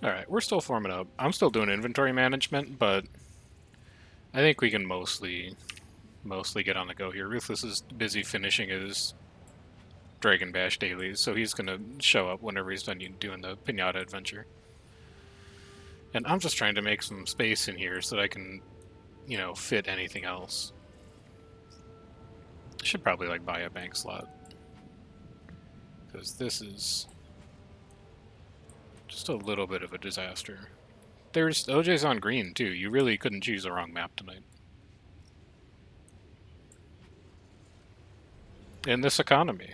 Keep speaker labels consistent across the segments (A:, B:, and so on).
A: Alright, we're still forming up. I'm still doing inventory management, but I think we can mostly get on the go here. Ruthless is busy finishing his Dragon Bash dailies, so he's gonna show up whenever he's done doing the Pinata adventure. And I'm just trying to make some space in here so that I can, you know, fit anything else. I should probably, like, buy a bank slot. Because this is just a little bit of a disaster. There's OJ's on green, too. You really couldn't choose the wrong map tonight. In this economy.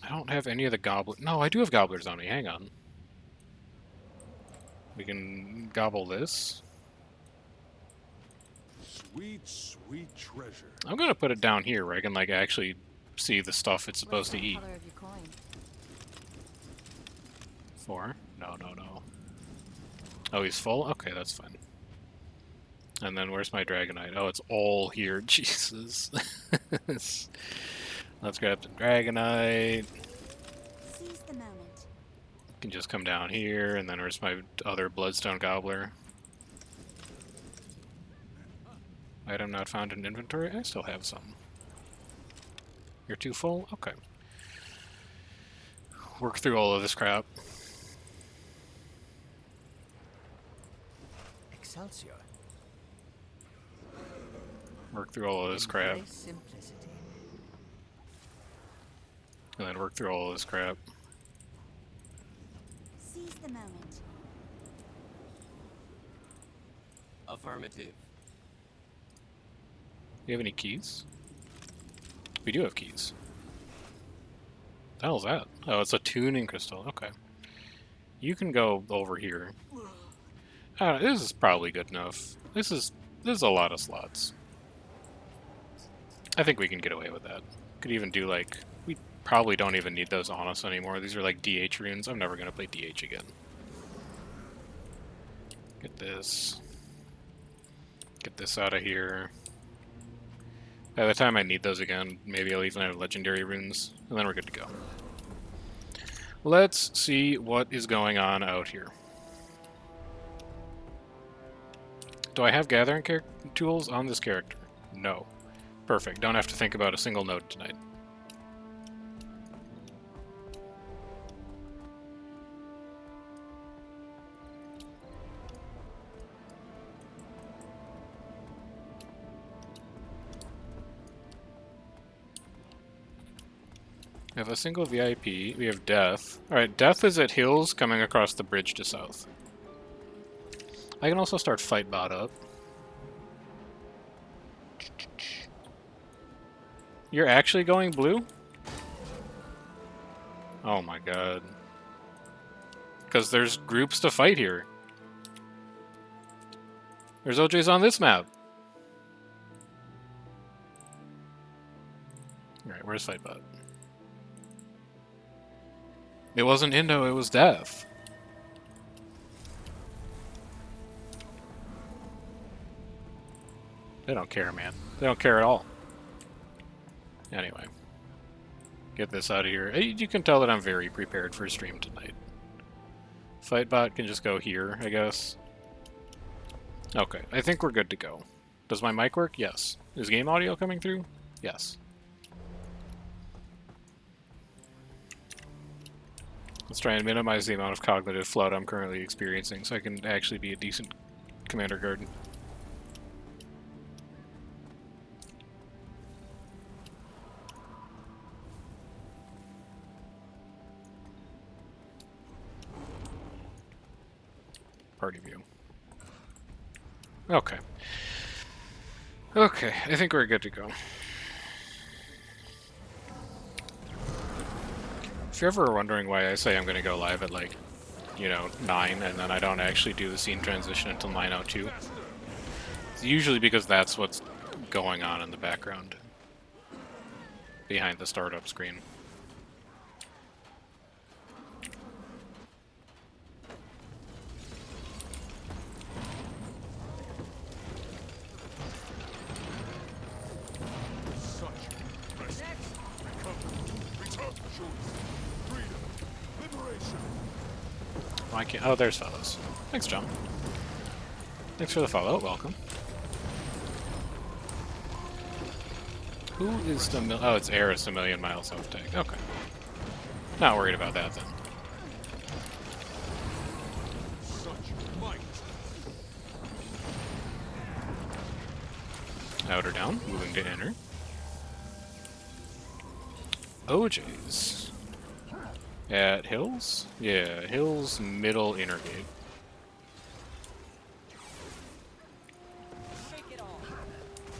A: I don't have any of the gobblers. No, I do have gobblers on me. Hang on. We can gobble this.
B: Sweet, sweet treasure.
A: I'm gonna put it down here where I can, like, actually see the stuff it's supposed to eat.
C: Color of your coin?
A: 4? No, no, no. Oh, he's full? Okay, that's fine. And then where's my Dragonite? Oh, it's all here. Jesus. Let's grab the Dragonite.
C: Seize the moment.
A: Can just come down here, and then where's my other Bloodstone Gobbler? Item not found in inventory? I still have some. You're too full? Okay. Work through all of this crap.
D: Excelsior.
A: Work through all of this crap.
D: Embrace simplicity.
A: And then work through all of this crap.
C: Seize the moment.
D: Affirmative.
A: Do you have any keys? We do have keys. What the hell is that? Oh, it's a tuning crystal. Okay. You can go over here. This is probably good enough. This is a lot of slots. I think we can get away with that. Could even do, like, we probably don't even need those on us anymore. These are like DH runes. I'm never gonna play DH again. Get this. Get this out of here. By the time I need those again, maybe I'll even have legendary runes, and then we're good to go. Let's see what is going on out here. Do I have gathering tools on this character? No. Perfect. Don't have to think about a single node tonight. We have a single VIP. We have Death. Alright, Death is at hills coming across the bridge to south. I can also start Fightbot up. You're actually going blue? Oh my god. Because there's groups to fight here. There's OJs on this map. Alright, where's Fightbot? It wasn't Indo, it was Death. They don't care, man. They don't care at all. Anyway. Get this out of here. You can tell that I'm very prepared for stream tonight. Fightbot can just go here, I guess. Okay, I think we're good to go. Does my mic work? Yes. Is game audio coming through? Yes. Let's try and minimize the amount of cognitive flood I'm currently experiencing so I can actually be a decent commander guard. Party view. Okay. Okay, I think we're good to go. If you're ever wondering why I say I'm going to go live at, like, you know, 9, and then I don't actually do the scene transition until 9:02, it's usually because that's what's going on in the background behind the startup screen. Why can't... Oh, there's fellows. Thanks, John. Thanks for the follow. Welcome. Who is the... Oh, it's Eris a million miles off tag. Okay. Not worried about that, then.
B: Such might.
A: Outer down. Moving to inner. OJ's. At Hills? Yeah, Hills, middle, inner gate.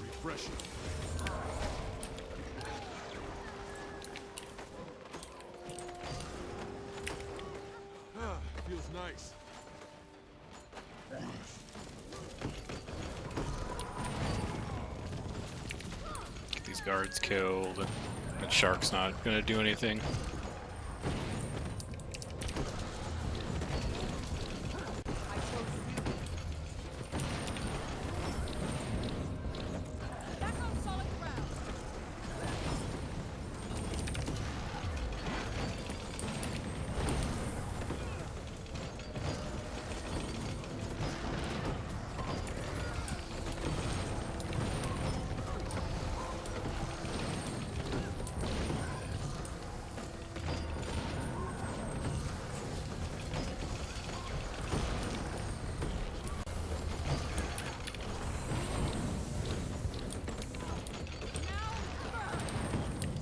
B: Refreshing. Ah, feels nice.
A: Get these guards killed. That shark's not gonna do anything.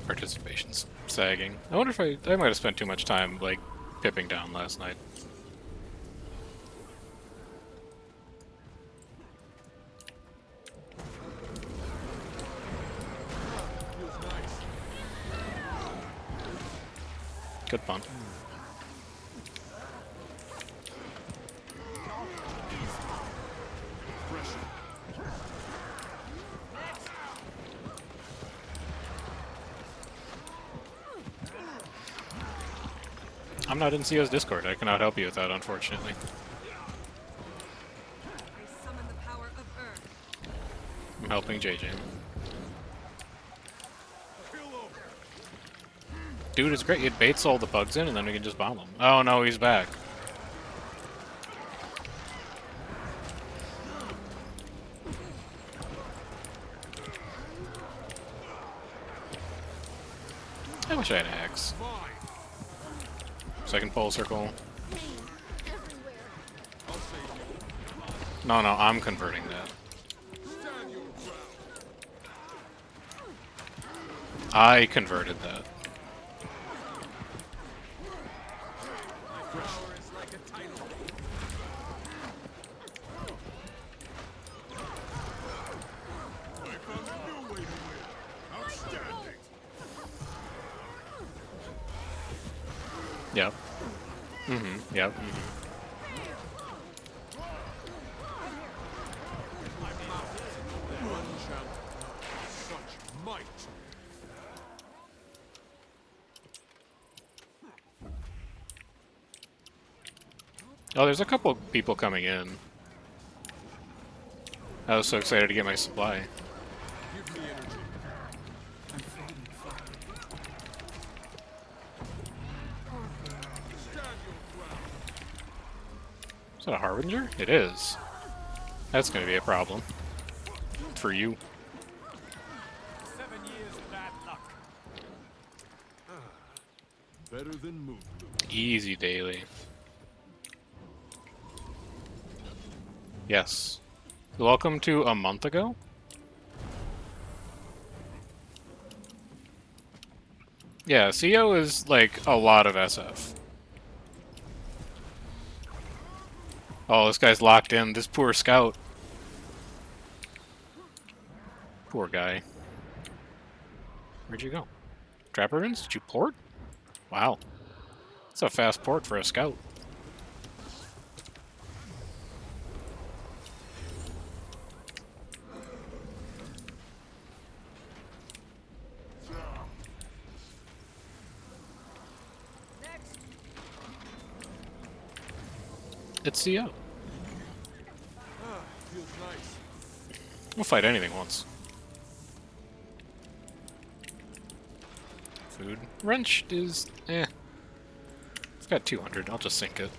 A: Participation's sagging. I wonder if I might have spent too much time, like, pipping down last night.
B: Feels nice.
A: Good pun.
B: Refreshing.
A: I'm not in CO's Discord. I cannot help you with that, unfortunately.
E: I summon the power of Earth.
A: I'm helping JJ.
B: Pillow.
A: Dude, it's great. It baits all the bugs in, and then we can just bomb them. Oh no, he's back. I wish I had an axe.
B: Mine.
A: Second pole circle.
C: Pain everywhere.
B: I'll save you.
A: No, I'm converting that.
B: Stand your ground.
A: I converted that.
B: My power is like a tidal wave. I found a new way to win. Outstanding.
A: Yep. Yep.
B: One champ. Such might.
A: Oh, there's a couple people coming in. I was so excited to get my supply.
B: Give me energy. Stand your ground.
A: Is that a Harbinger? It is. That's going to be a problem. For you.
B: 7 years bad luck. Better than move.
A: Easy daily. Yes. Welcome to a month ago? Yeah, CO is like a lot of SF. Oh, this guy's locked in. This poor scout. Poor guy. Where'd you go? Trapper runes? Did you port? Wow. That's a fast port for a scout. It's CO.
B: Feels nice.
A: We'll fight anything once. Food. Wrench is... eh. It's got 200. I'll just sink it.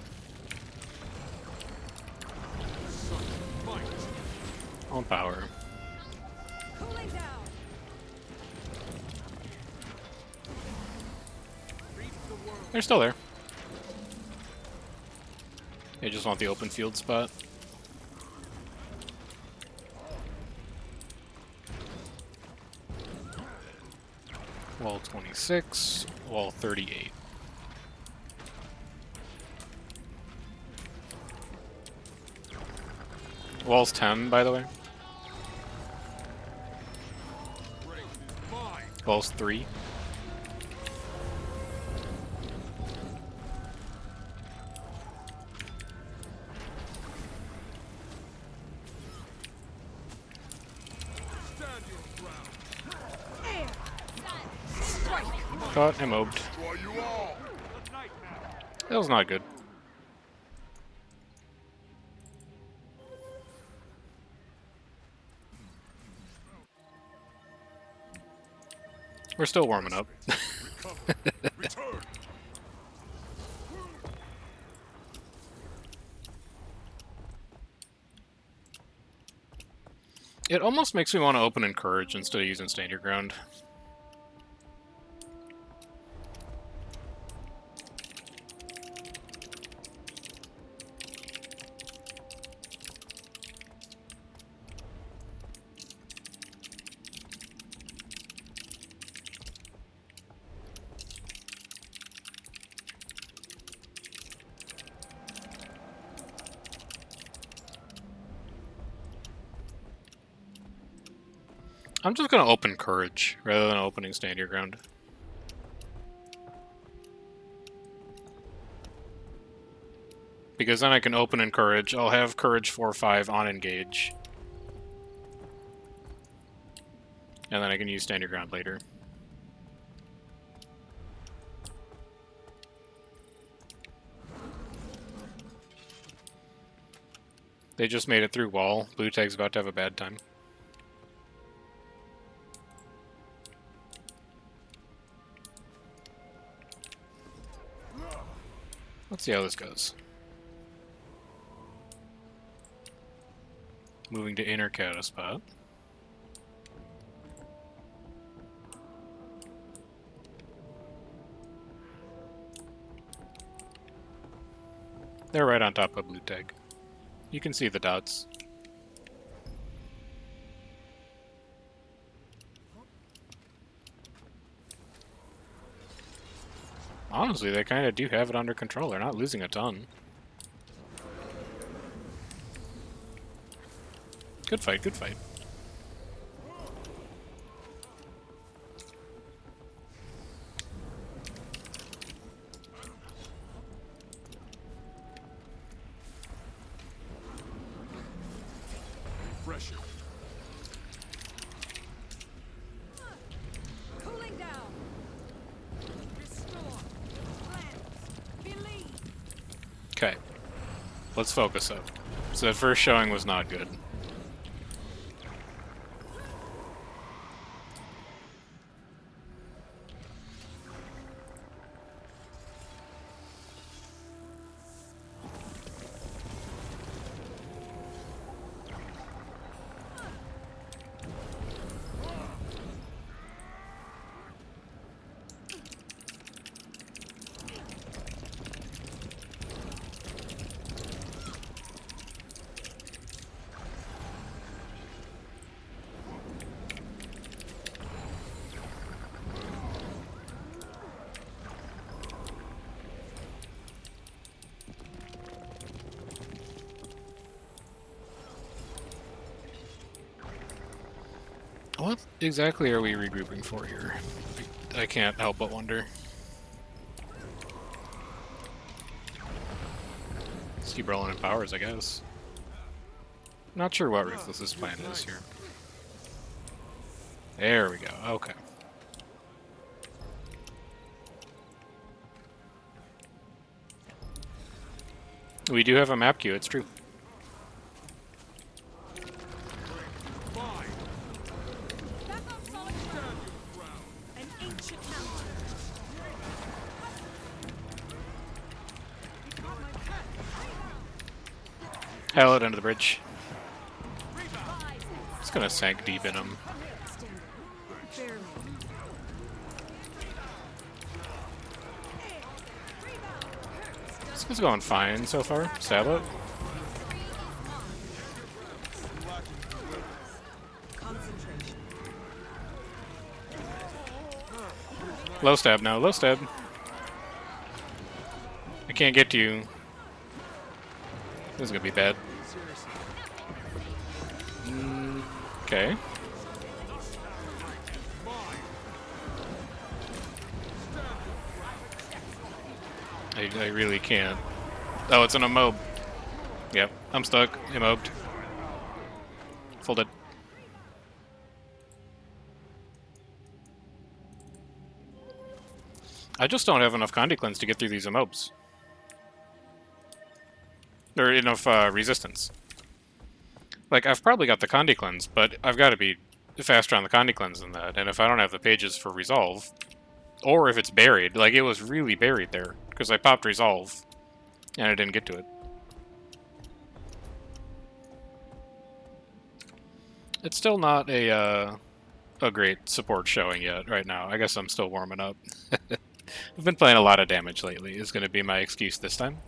A: On power.
E: Cooling down.
A: They're still there. They just want the open field spot. Wall 26, wall 38. Wall's 10, by the way. Wall's 3. Caught and mobbed. That was not good. We're still warming up.
B: Return.
A: It almost makes me want to open Encourage instead of using Stand Your Ground. I'm just gonna open Courage rather than opening Stand Your Ground. Because then I can open Encourage. I'll have Courage 4-5 on Engage. And then I can use Stand Your Ground later. They just made it through wall. Blue tag's about to have a bad time. Let's see how this goes. Moving to inner Kata spot. They're right on top of blue tag. You can see the dots. Honestly, they kind of do have it under control. They're not losing a ton. Good fight, good fight.
B: Refreshing.
E: Cooling down. Restore. Cleanse. Believe.
A: Okay. Let's focus up. So that first showing was not good. What exactly are we regrouping for here? I can't help but wonder. Let's keep rolling in powers, I guess. Not sure what Ruthless's plan is here. There we go, okay. We do have a map queue, it's true.
E: Back up solid ground. An ancient mountain. You got my pet.
A: Hell it under the bridge.
E: Rise
A: gonna sink deep in him.
E: Barely.
A: This is going fine so far. Stab it.
E: Concentration.
A: Low stab now. Low stab. I can't get to you. This is gonna be bad. Okay. I really can't. Oh, it's an immob. Yep, I'm stuck. Immobed. Folded. I just don't have enough Condi Cleanse to get through these immobes. Or enough resistance. Like, I've probably got the Condi Cleanse, but I've got to be faster on the Condi Cleanse than that. And if I don't have the pages for Resolve, or if it's buried, like it was really buried there, because I popped Resolve, and I didn't get to it. It's still not a great support showing yet right now. I guess I'm still warming up. I've been playing a lot of damage lately, is going to be my excuse this time.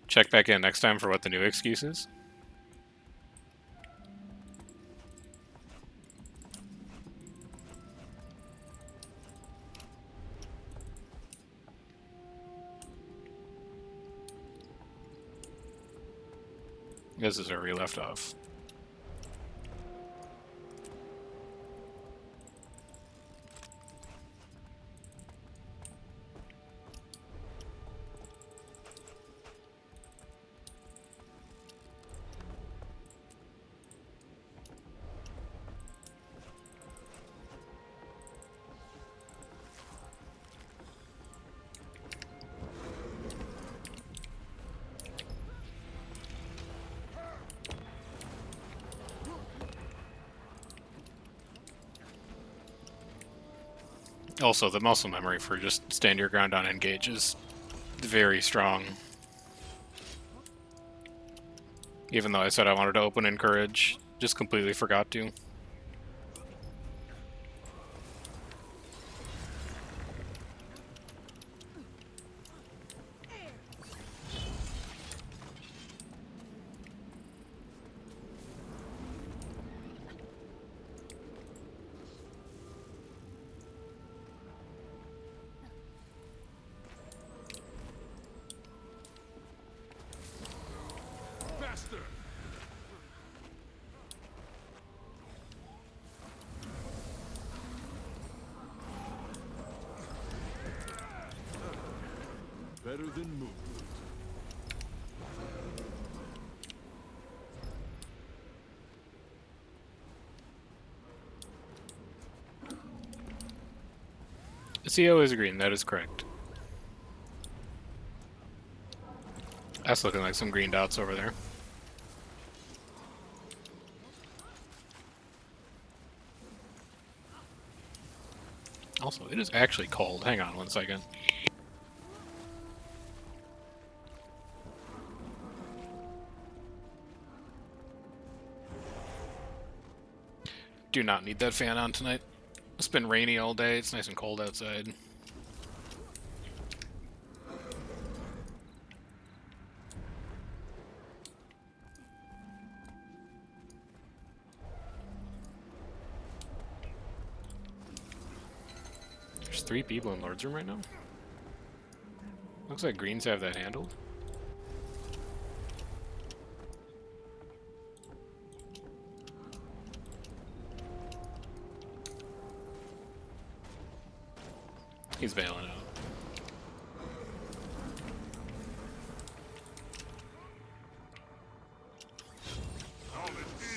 A: Check back in next time for what the new excuse is. This is where we left off. Also, the muscle memory for just stand your ground on engage is very strong. Even though I said I wanted to open encourage, just completely forgot to.
B: Faster! Better than movement.
A: The CO is green, that is correct. That's looking like some green dots over there. Also, it is actually cold. Hang on one second. Do not need that fan on tonight. It's been rainy all day. It's nice and cold outside. There's 3 people in Lord's room right now. Looks like greens have that handled. He's bailing out.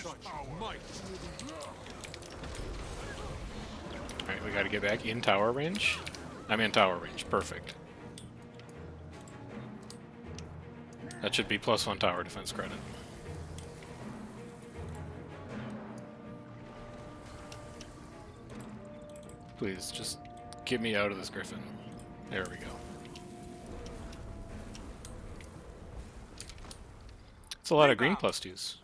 B: Such might.
A: Alright, we gotta get back in tower range. I'm in tower range. Perfect. That should be +1 tower defense credit. Please, just get me out of this griffin. There we go. It's a lot of green +2s.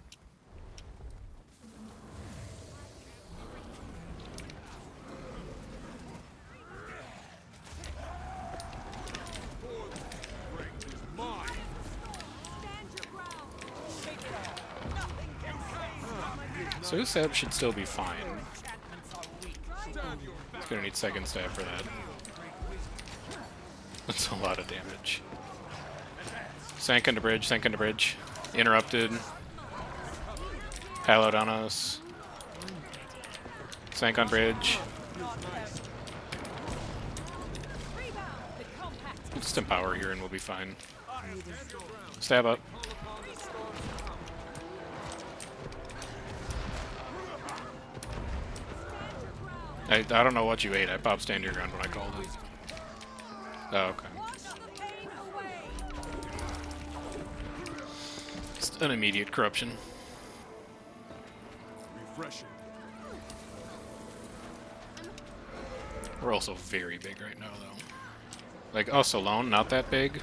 A: So Seb should still be fine. He's gonna need second stab for that. That's a lot of damage. Sank into bridge, sank into bridge. Interrupted. Payload on us. Sank on bridge. Just empower here and we'll be fine. Stab up. I don't know what you ate. I popped stand your ground when I called it. Oh, okay. Just an immediate corruption.
B: Refreshing.
A: We're also very big right now, though. Like, us alone, not that big.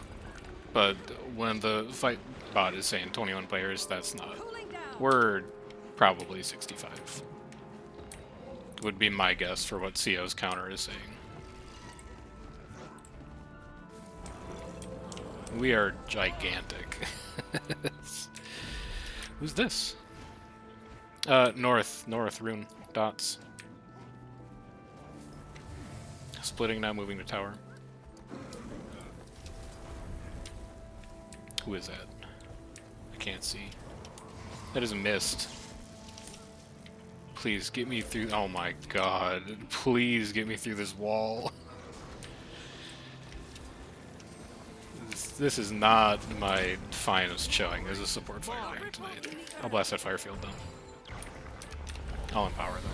A: But when the fight bot is saying 21 players, that's not. We're probably 65. Would be my guess for what CO's counter is saying. We are gigantic. Who's this? North rune dots. Splitting now, moving to tower. Who is that? I can't see. That is a mist. Please get me through. Oh my god. Please get me through this wall. This is not my finest showing as a support Firebrand tonight. I'll blast that fire field though. I'll empower them.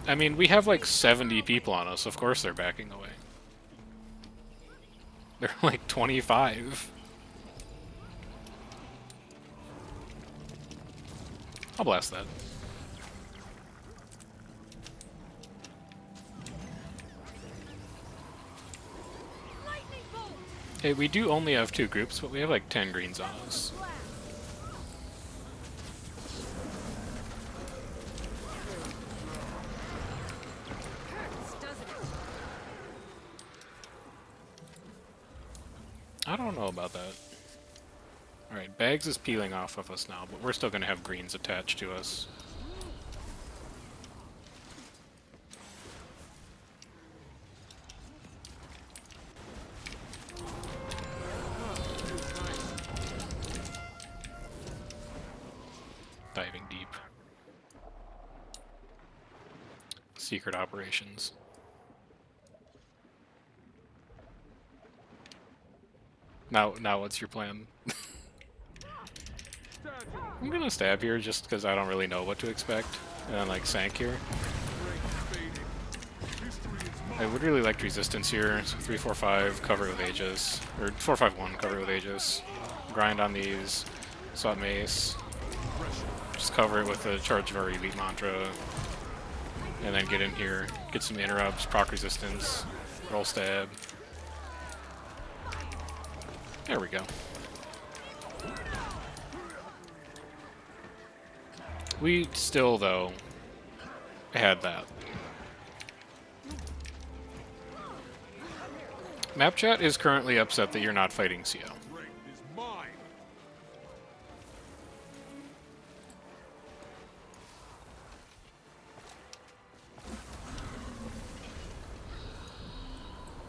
A: I mean, we have like 70 people on us. Of course they're backing away. They're like 25. I'll blast that. Hey, we do only have 2 groups, but we have like 10 greens on us. I don't know about that. Alright, Bags is peeling off of us now, but we're still going to have greens attached to us. Diving deep. Secret operations. Now what's your plan? I'm gonna stab here just because I don't really know what to expect. And then like sank here. I would really like resistance here. So 3, 4, 5, cover with Aegis. Or 4, 5, 1, cover with Aegis. Grind on these. Swap mace. Just cover it with a charge of our elite mantra. And then get in here. Get some interrupts, proc resistance, roll stab. There we go. We still, though, had that. Map chat is currently upset that you're not fighting CO.
B: Is mine.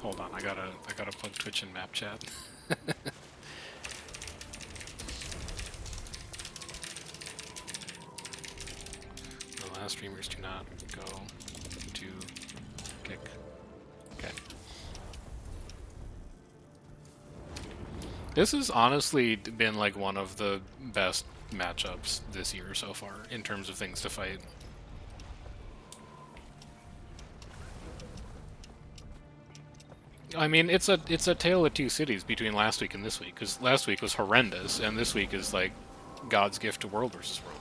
A: Hold on, I gotta plug Twitch in map chat. The last streamers do not go to kick. Okay. This has honestly been like one of the best matchups this year so far in terms of things to fight. I mean, it's a tale of 2 cities between last week and this week, because last week was horrendous, and this week is like God's gift to World versus World.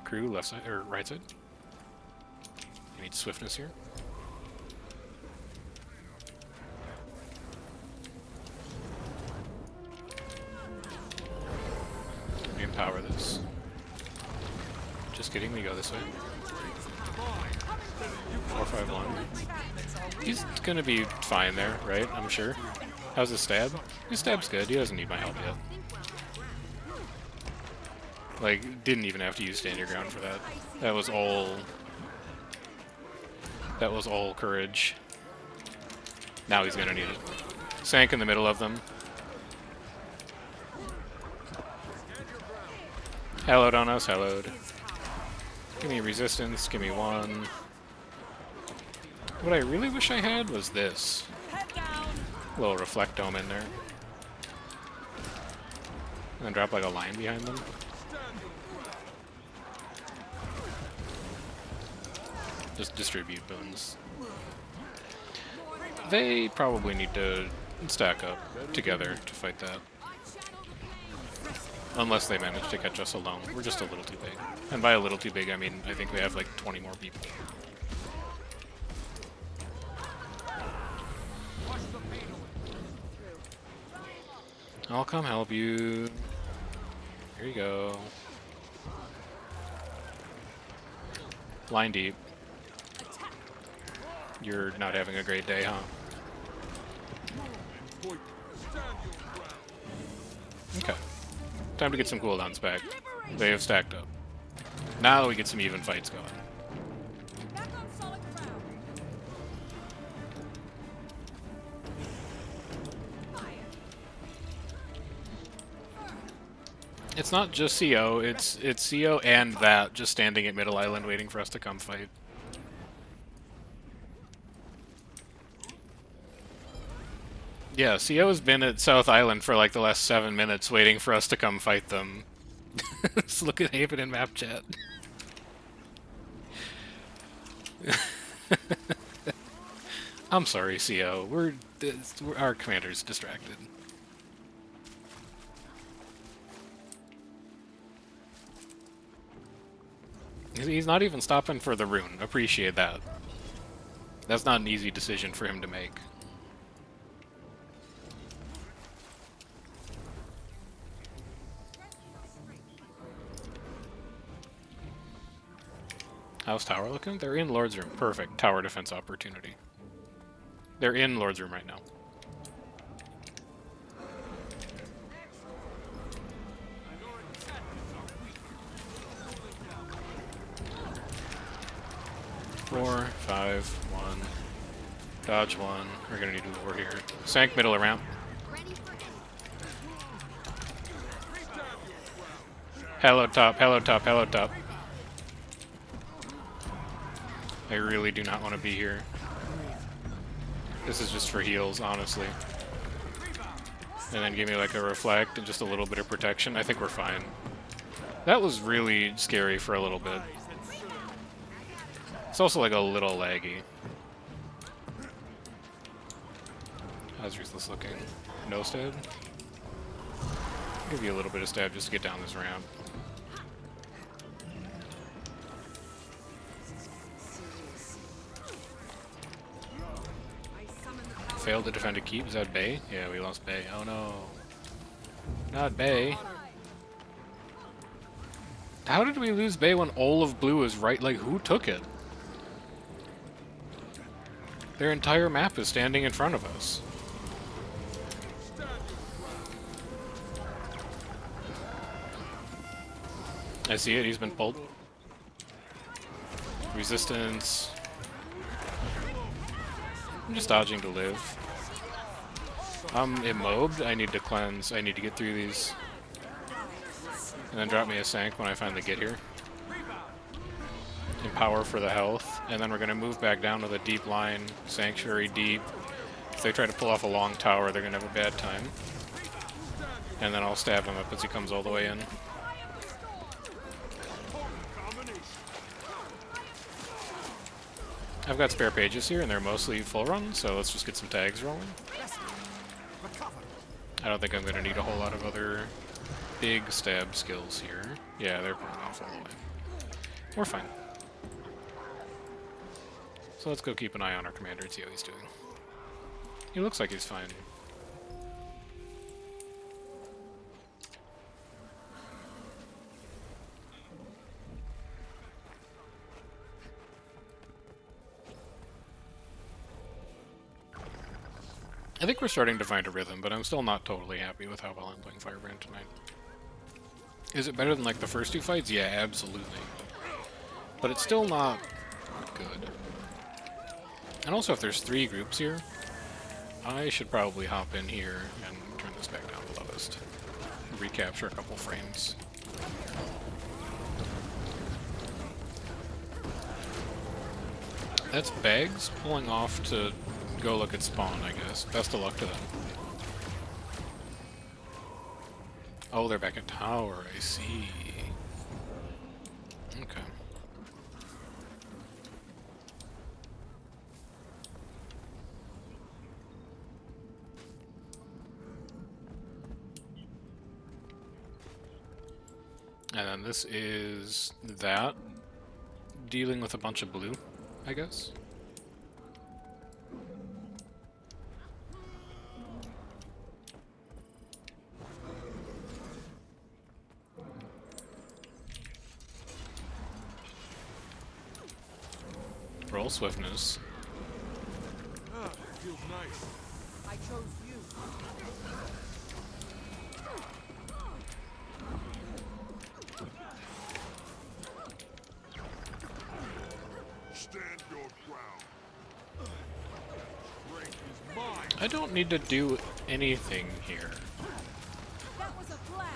A: Crew left side or right side. You need swiftness here. We empower this. Just kidding, we go this way. 4, 5, 1. He's gonna be fine there, right? I'm sure. How's his stab? His stab's good. He doesn't need my help yet. Like, didn't even have to use stand your ground for that. That was all... That was all courage. Now he's gonna need it. Sank in the middle of them. Hallowed on us, hallowed. Give me resistance, give me one. What I really wish I had was this.
E: Head down.
A: A little reflectome in there. And then drop like a line behind them. Just distribute boons. They probably need to stack up together to fight that. Unless they manage to catch us alone. We're just a little too big. And by a little too big, I mean I think we have like 20 more people. I'll come help you. Here you go. Line deep. You're not having a great day, huh? Okay. Time to get some cooldowns back. They have stacked up. Now we get some even fights going.
E: Back on solid ground.
A: It's not just CO, it's CO and that just standing at Middle Island waiting for us to come fight. Yeah, CO's been at South Island for like the last 7 minutes waiting for us to come fight them. Just look at Haven in map chat. I'm sorry, CO. Our commander's distracted. He's not even stopping for the rune. Appreciate that. That's not an easy decision for him to make. How's tower looking? They're in Lord's room. Perfect. Tower defense opportunity. They're in Lord's room right now. Four, five, one. Dodge one. We're gonna need to move over here. Sank middle of ramp. Hello top, hello top, hello top. I really do not want to be here. This is just for heals, honestly. And then give me like a reflect and just a little bit of protection. I think we're fine. That was really scary for a little bit. It's also like a little laggy. How's Ruthless looking? No stab? Give you a little bit of stab just to get down this ramp. Failed to defend a keep. Is that Bay? Yeah, we lost Bay. Oh no. Not Bay. How did we lose Bay when all of blue is right? Like, who took it? Their entire map is standing in front of us. I see it. He's been pulled. Resistance. I'm just dodging to live. I'm immobed. I need to cleanse. I need to get through these. And then drop me a sank when I finally get here. Empower for the health. And then we're going to move back down with a deep line. Sanctuary deep. If they try to pull off a long tower, they're going to have a bad time. And then I'll stab him up as he comes all the way in. I've got spare pages here, and they're mostly full run, so let's just get some tags rolling. I don't think I'm going to need a whole lot of other big stab skills here. Yeah, they're pulling off all the way. We're fine. So let's go keep an eye on our commander and see how he's doing. He looks like he's fine. I think we're starting to find a rhythm, but I'm still not totally happy with how well I'm playing Firebrand tonight. Is it better than like the first two fights? Yeah, absolutely. But it's still not good. And also, if there's 3 groups here, I should probably hop in here and turn this back down the lowest. Recapture a couple frames. That's Bags pulling off to go look at spawn, I guess. Best of luck to them. Oh, they're back at tower, I see. Okay. And then this is that. Dealing with a bunch of blue, I guess. Roll swiftness.
B: Feels nice.
E: I chose you.
B: Stand your ground. Strength is mine.
A: I don't need to do anything here.
E: That was a blast.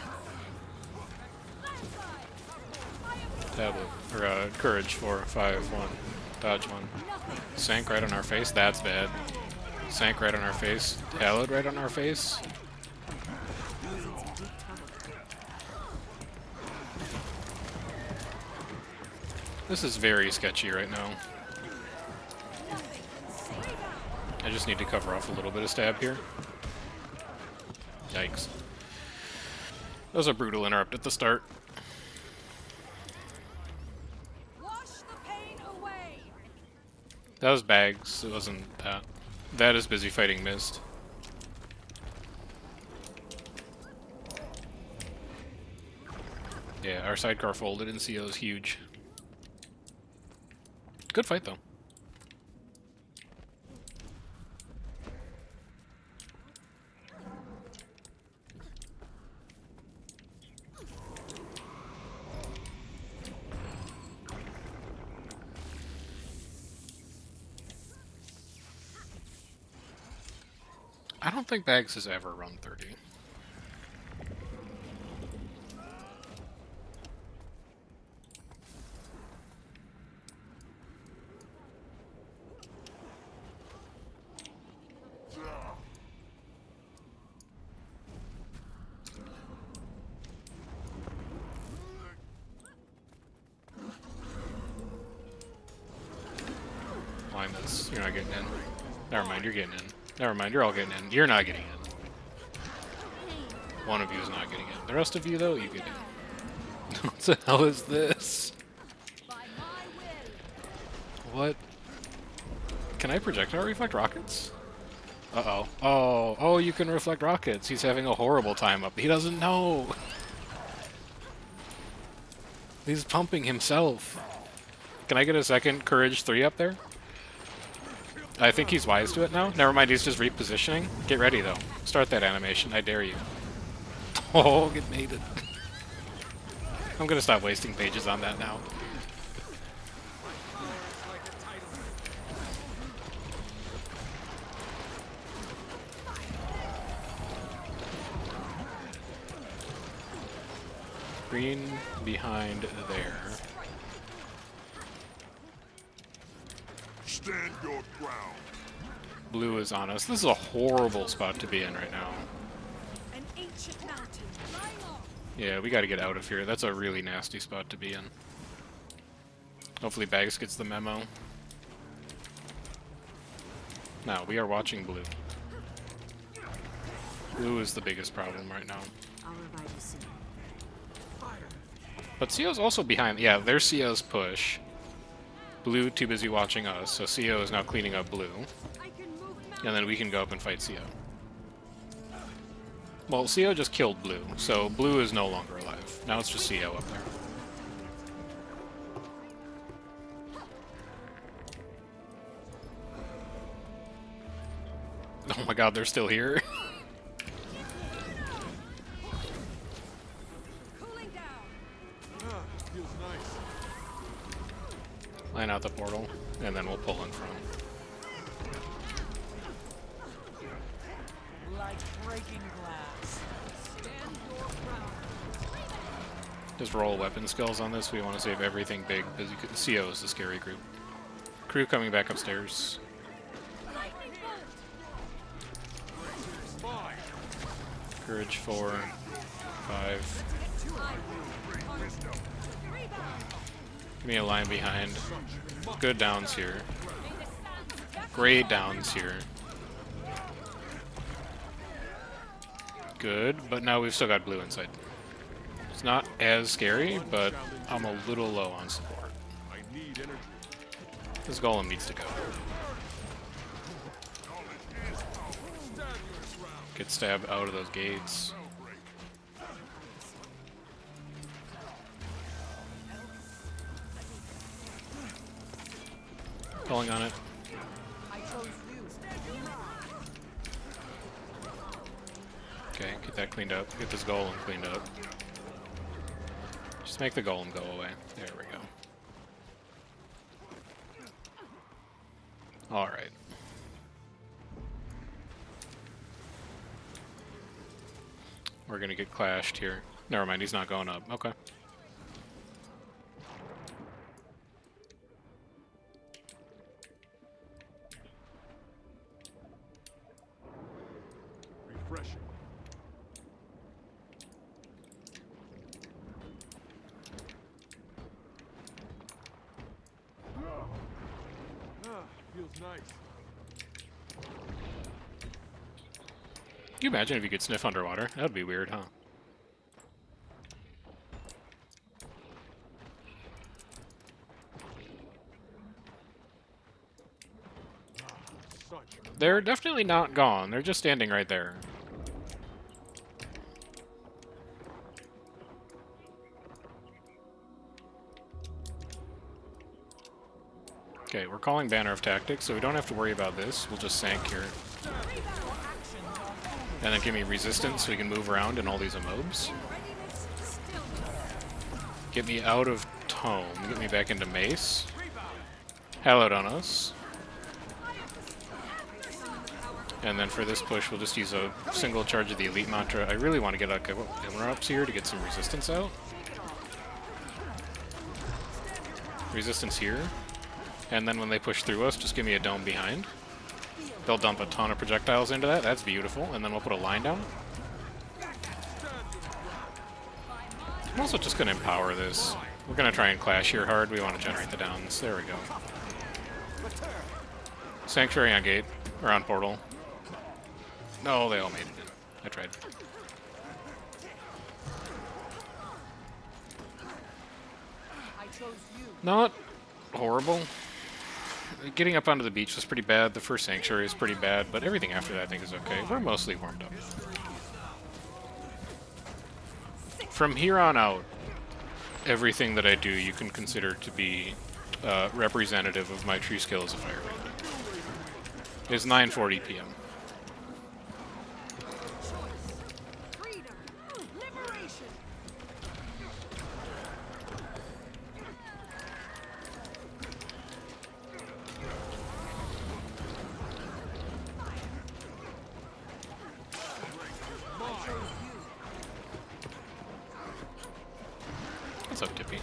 A: Tablet, or courage 4, 5, 1, dodge 1. Sank right on our face, that's bad. Sank right on our face, hallowed right on our face. This is very sketchy right now. I just need to cover off a little bit of stab here. Yikes. That was a brutal interrupt at the start.
E: Wash the pain away.
A: That was Bags, it wasn't that. That is busy fighting Mist. Yeah, our sidecar folded and CO's huge. Good fight though. I don't think Bags has ever run 30. Line this. You're not getting in. Never mind, you're getting in. Never mind, you're all getting in. You're not getting in. One of you is not getting in. The rest of you, though, you get in. What the hell is this?
E: By my will.
A: What? Can I projectile reflect rockets? Uh-oh. Oh, you can reflect rockets. He's having a horrible time up. He doesn't know. He's pumping himself. Can I get a second Courage 3 up there? I think he's wise to it now. Never mind, he's just repositioning. Get ready, though. Start that animation. I dare you. Oh, get mated. I'm gonna stop wasting pages on that now. Green behind there.
B: Stand your ground.
A: Blue is on us. This is a horrible spot to be in right now.
E: An ancient mountain. Lying off.
A: Yeah, we gotta get out of here. That's a really nasty spot to be in. Hopefully Bags gets the memo. Now, we are watching blue. Blue is the biggest problem right now.
E: I'll revive you soon.
A: But CO's also behind. Yeah, there's CO's push. Blue too busy watching us, so CO is now cleaning up blue.
E: I can move
A: And then we can go up and fight CO. Well, CO just killed blue, so blue is no longer alive. Now it's just CO up there. Oh my god, they're still here.
E: Cooling down.
B: Feels nice.
A: Line out the portal, and then we'll pull in front.
E: Like breaking glass. Stand your ground.
A: Just roll weapon skills on this. We want to save everything big, because CO is the scary group. Crew coming back upstairs.
C: Lightning bolt.
B: Fine.
A: Courage 4, 5. Give me a line behind. Good downs here. Great downs here. Good, but now we've still got blue inside. It's not as scary, but I'm a little low on support.
B: I need energy.
A: This golem needs to go. Get stabbed out of those gates. Calling on it. Okay, get that cleaned up. Get this golem cleaned up. Just make the golem go away. There we go. Alright. We're gonna get clashed here. Never mind, he's not going up. Okay.
B: Refreshing. Feels nice.
A: Can you imagine if you could sniff underwater? That would be weird, huh?
B: Such
A: They're definitely not gone. They're just standing right there. Okay, we're calling Banner of Tactics, so we don't have to worry about this. We'll just sank here. And then give me resistance so we can move around in all these immobes. Get me out of Tome. Get me back into Mace. Hallowed on us. And then for this push, we'll just use a single charge of the Elite Mantra. I really want to get a Glimmer ups here to get some resistance out. Resistance here. And then when they push through us, just give me a dome behind. They'll dump a ton of projectiles into that. That's beautiful. And then we'll put a line down. I'm also just going to empower this. We're going to try and clash here hard. We want to generate the downs. There we go. Sanctuary on gate. Or on portal. No, they all made it in. I tried. Not horrible. Getting up onto the beach was pretty bad. The first sanctuary is pretty bad, but everything after that I think is okay. We're mostly warmed up. From here on out, everything that I do you can consider to be representative of my true skill as a Firebrand. It's 9:40 p.m.
E: Freedom. Liberation.
A: What's up, Tippy?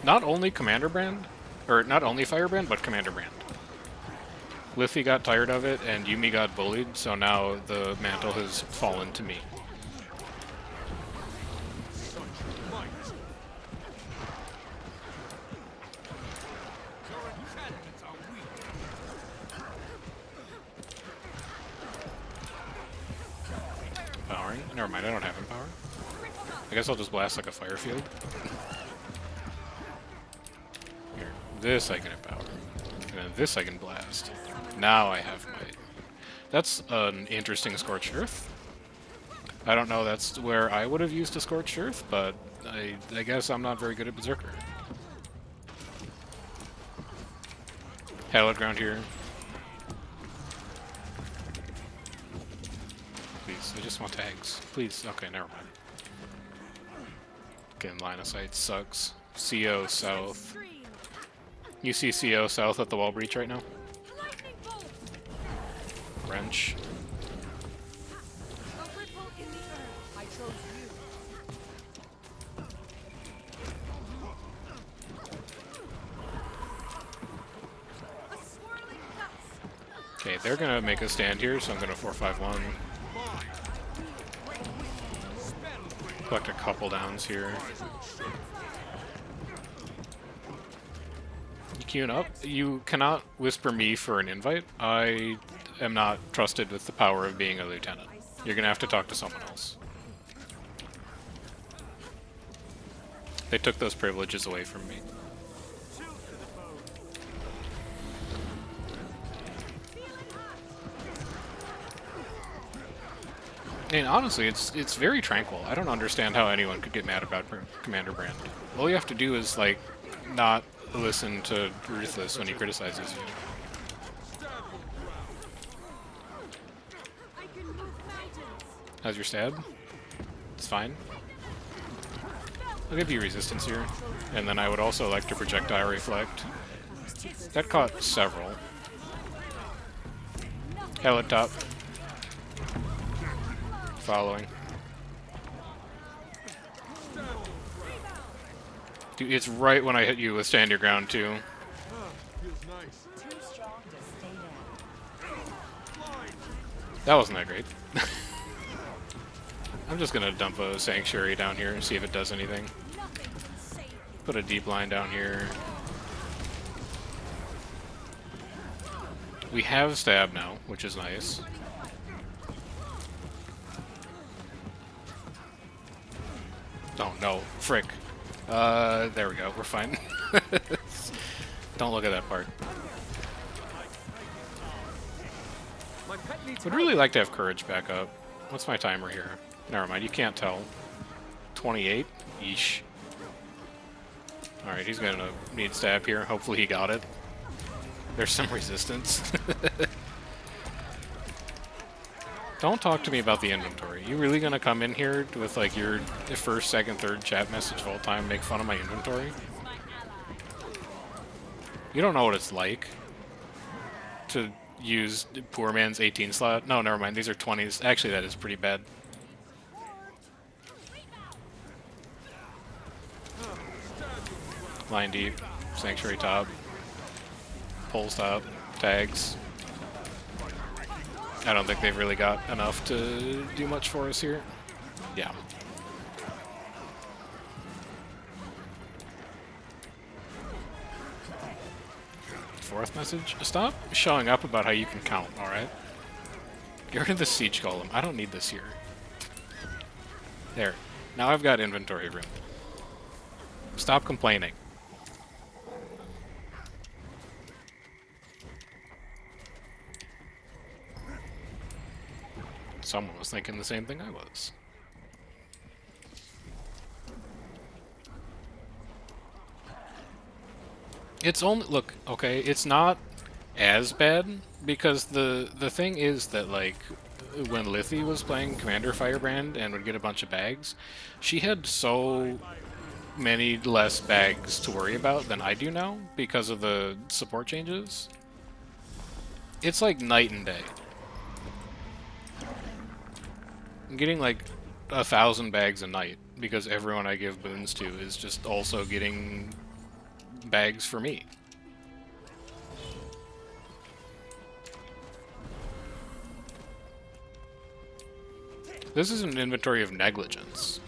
A: Not only Commander Brand, or not only Firebrand, but Commander Brand. Liffy got tired of it, and Yumi got bullied, so now the mantle has fallen to me.
B: such might. Your enchantments are weak.
A: Powering? Never mind, I don't have empower. I guess I'll just blast like a fire field. Here, this I can empower. And then this I can blast. Now I have might. That's an interesting Scorched Earth. I don't know that's where I would have used a Scorched Earth, but I guess I'm not very good at Berserker. Hallowed Ground here. I just want tags. Please. Okay, never mind. Getting line of sight sucks. CO south.
E: Stream.
A: You see CO south at the wall breach right now?
E: Lightning bolt.
A: Wrench.
E: A ripple in the earth. I chose you. A swirling gust.
A: Okay, they're gonna make a stand here, so I'm gonna 4-5-1. Collect a couple downs here. You queuing up? You cannot whisper me for an invite. I am not trusted with the power of being a lieutenant. You're gonna have to talk to someone else. They took those privileges away from me. And honestly, it's very tranquil. I don't understand how anyone could get mad about Commander Brand. All you have to do is, like, not listen to Ruthless when he criticizes you.
E: I can move mountains.
A: How's your stab? It's fine. I'll give you resistance here. And then I would also like to projectile reflect. That caught several. Hell top. Following. Dude, it's right when I hit you with stand your ground too.
B: Feels nice.
C: Too strong to stay down.
A: That wasn't that great. I'm just gonna dump a sanctuary down here and see if it does anything.
E: Nothing can save you.
A: Put a deep line down here. We have stab now, which is nice. Oh no, frick. There we go, we're fine. Don't look at that part. Would really like to have courage back up. What's my timer here? Never mind, you can't tell. 28? Yeesh. Alright, he's gonna need stab here. Hopefully he got it. There's some resistance. Don't talk to me about the inventory. You really gonna come in here with, like, your first, second, third chat message of all time, make fun of my inventory? You don't know what it's like to use poor man's 18 slot. No, never mind. These are 20s. Actually, that is pretty bad. Line deep, sanctuary top, poles top, tags. I don't think they've really got enough to do much for us here. Yeah. Fourth message. Stop showing up about how you can count, alright? Get rid of the siege golem. I don't need this here. There. Now I've got inventory room. Stop complaining. Someone was thinking the same thing I was. It's only, look, okay, it's not as bad, because the thing is that, like, when Lithy was playing Commander Firebrand and would get a bunch of bags, she had so many less bags to worry about than I do now, because of the support changes. It's like night and day. I'm getting like 1,000 bags a night because everyone I give boons to is just also getting bags for me. This is an inventory of negligence.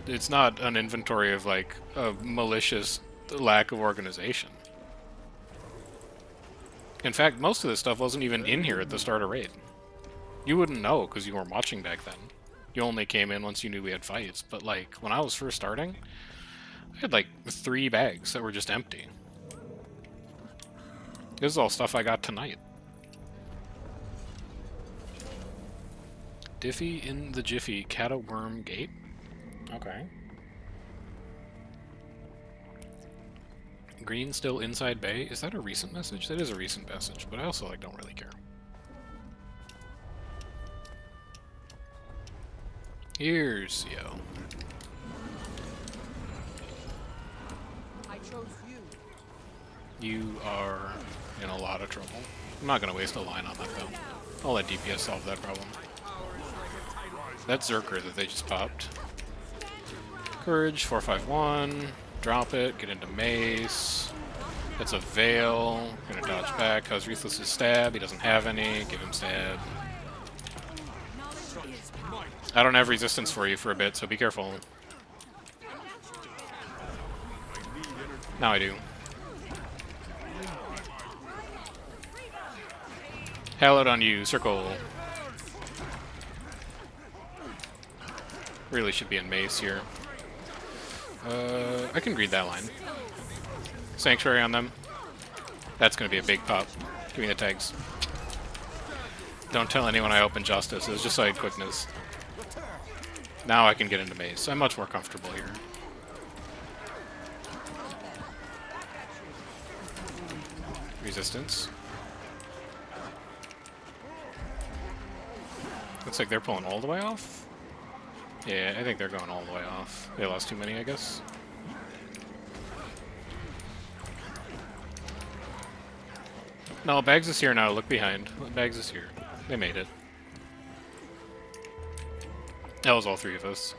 A: It's not an inventory of, like, a malicious lack of organization. In fact, most of this stuff wasn't even in here at the start of raid. You wouldn't know because you weren't watching back then. You only came in once you knew we had fights. But, like, when I was first starting, I had, like, 3 bags that were just empty. This is all stuff I got tonight. Diffie in the Jiffy, Cataworm Gate? Okay. Green still inside bay? Is that a recent message? That is a recent message, but I also, like, don't really care. Here's yo.
E: I chose you.
A: You are in a lot of trouble. I'm not gonna waste a line on that though. I'll let DPS solve that problem. That Zerker that they just popped. Courage, 451. Drop it, get into Mace. That's a Veil. Gonna dodge back, cause Ruthless's stab. He doesn't have any. Give him stab. I don't have resistance for you for a bit, so be careful. Now I do. Hallowed on you, circle. Really should be in Mace here. I can read that line. Sanctuary on them. That's gonna be a big pop. Give me the tags. Don't tell anyone I open Justice. It was just so I had quickness. Now I can get into Mace. I'm much more comfortable here. Resistance. Looks like they're pulling all the way off. Yeah, I think they're going all the way off. They lost too many, I guess. No, Bags is here now. Look behind. Bags is here. They made it. That was all three of us.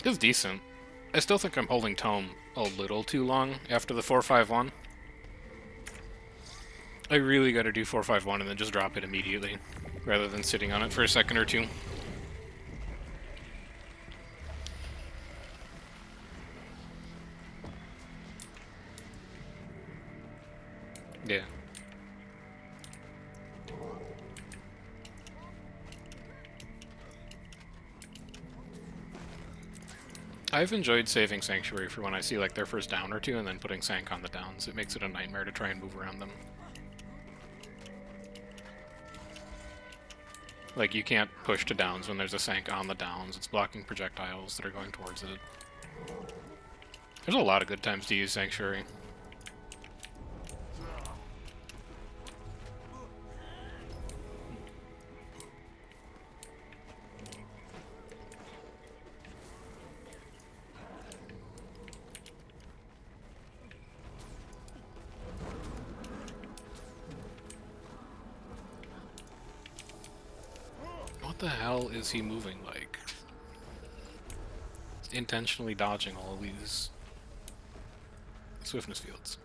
A: It was decent. I still think I'm holding Tome a little too long after the 451. I really gotta do 451 and then just drop it immediately, rather than sitting on it for a second or two. Yeah. I've enjoyed saving Sanctuary for when I see like their first down or two and then putting Sank on the downs. It makes it a nightmare to try and move around them. Like, you can't push to downs when there's a Sank on the downs. It's blocking projectiles that are going towards it. There's a lot of good times to use Sanctuary. What the hell is he moving like? He's intentionally dodging all of these swiftness fields.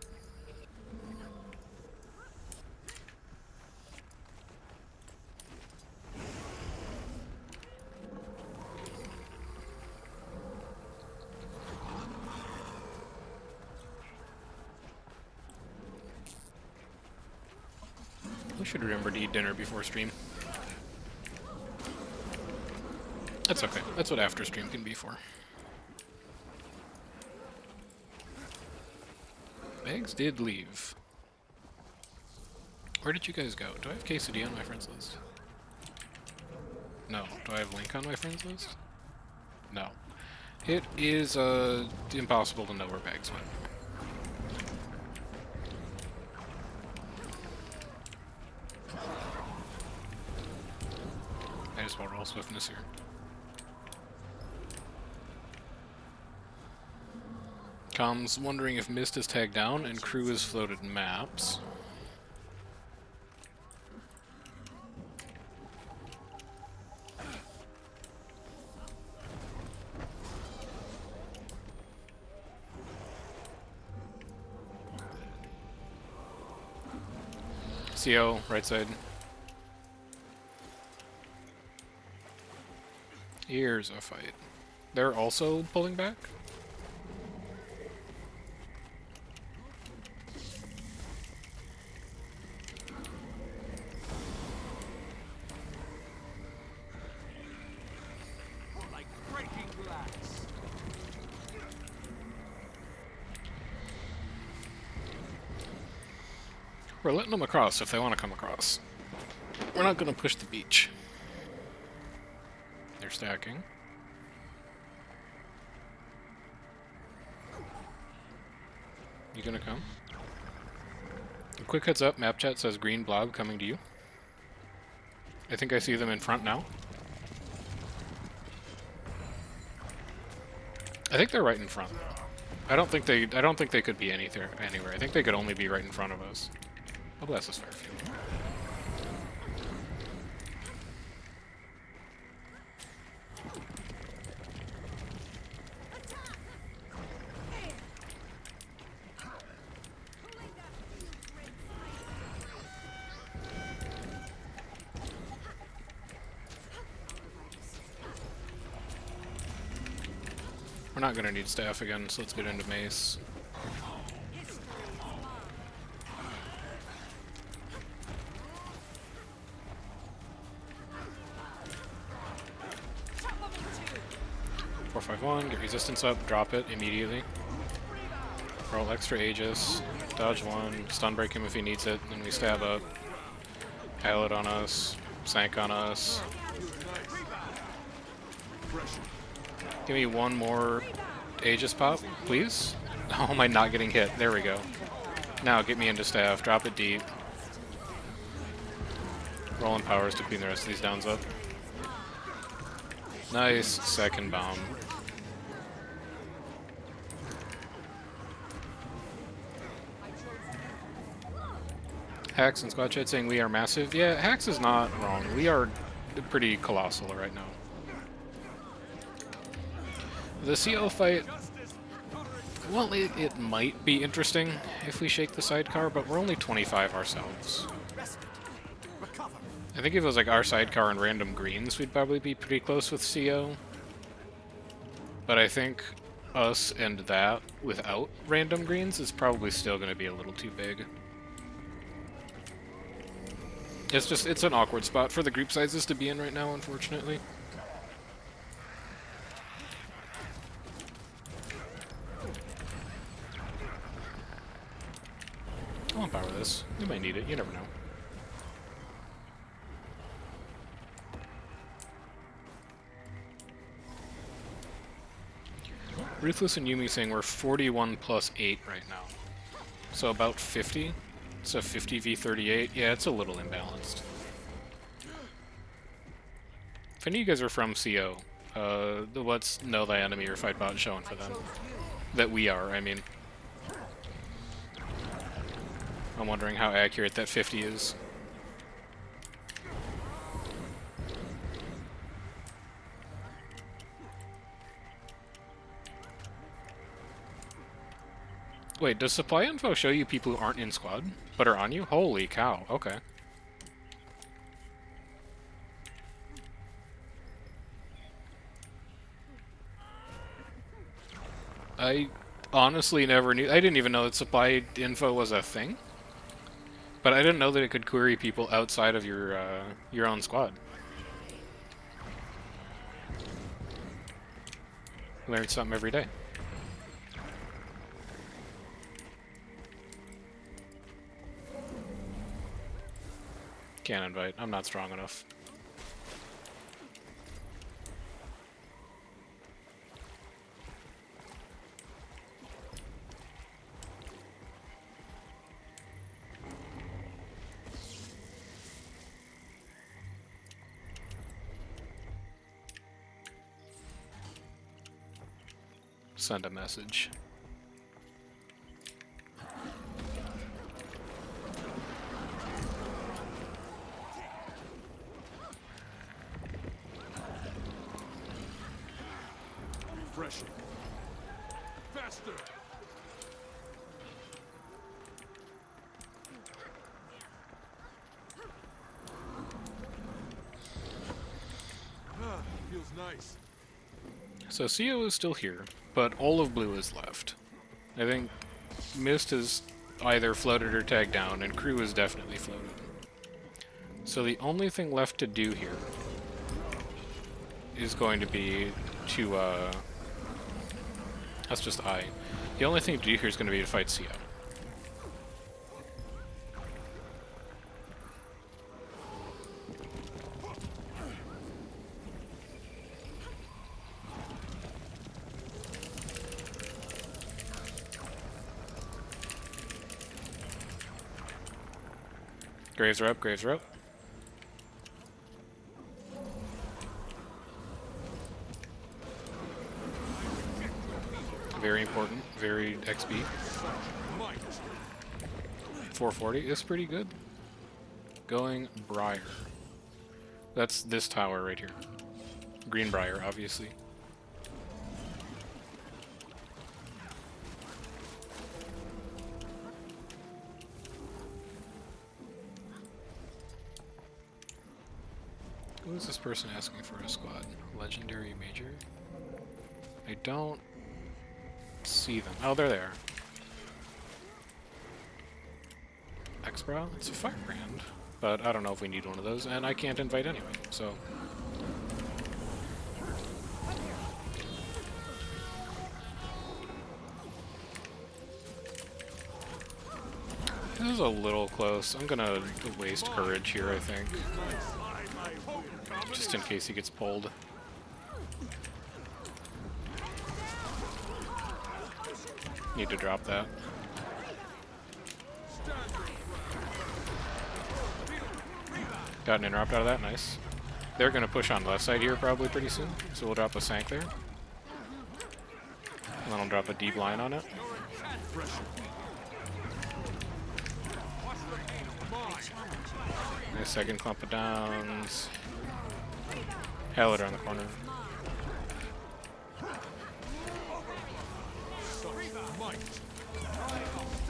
A: We should remember to eat dinner before stream. That's okay. That's what after stream can be for. Bags did leave. Where did you guys go? Do I have Quesadilla on my friends list? No. Do I have Link on my friends list? No. It is impossible to know where Bags went. I just want roll swiftness here. Comms wondering if Mist is tagged down and crew is floated maps. CO, right side. Here's a fight. They're also pulling back?
B: Like breaking glass.
A: We're letting them across if they want to come across. We're not going to push the beach. They're stacking. You gonna come? Quick heads up, map chat says green blob coming to you. I think I see them in front now. I think they're right in front. I don't think they could be anywhere. I think they could only be right in front of us. Oh, bless this Fairfield. We're not gonna need staff again, so let's get into mace.
E: Top level 2.
A: 451, get resistance up, drop it immediately. Roll extra Aegis, dodge one, stun break him if he needs it, then we stab up. Pallet on us, sank on us. Give me one more Aegis pop, please. Oh, am I not getting hit? There we go. Now get me into staff, drop it deep. Rolling powers to clean the rest of these downs up. Nice second bomb. Hacks and Squad Chat saying we are massive. Yeah, Hacks is not wrong. We are pretty colossal right now. The CO fight, well, it might be interesting if we shake the sidecar, but we're only 25 ourselves. I think if it was like our sidecar and random greens, we'd probably be pretty close with CO. But I think us and that without random greens is probably still going to be a little too big. It's an awkward spot for the group sizes to be in right now, unfortunately. I'll empower this. We might need it, you never know. Ruthless and Yumi saying we're 41 plus 8 right now. So about 50. So 50 v38. Yeah, it's a little imbalanced. If any of you guys are from CO, let's know thy enemy or fight bot showing for them. That we are, I mean. I'm wondering how accurate that 50 is. Wait, does supply info show you people who aren't in squad, but are on you? Holy cow, okay. I honestly never knew. I didn't even know that supply info was a thing. But I didn't know that it could query people outside of your own squad. Learn something every day. Can't invite. I'm not strong enough. Send a message.
B: Refreshing. Faster. Feels nice.
A: So CO is still here, but all of blue is left. I think Mist has either floated or tagged down, and crew is definitely floated. So the only thing left to do here is going to be to, that's just I. The only thing to do here is going to be to fight CO. Graves are up, graves are up. Very important, very XP. 440 is pretty good. Going Briar. That's this tower right here. Green Briar, obviously. Who is this person asking for a squad? Legendary Major? I don't see them. Oh, there they are. X-Brow? It's a Firebrand. But I don't know if we need one of those, and I can't invite anyway, so... This is a little close. I'm gonna waste courage here, I think. Just in case he gets pulled. Need to drop that. Got an interrupt out of that, nice. They're gonna push on left side here probably pretty soon, so we'll drop a Sank there. And then I'll drop a deep line on it. Nice second clump of downs. Heller on the corner.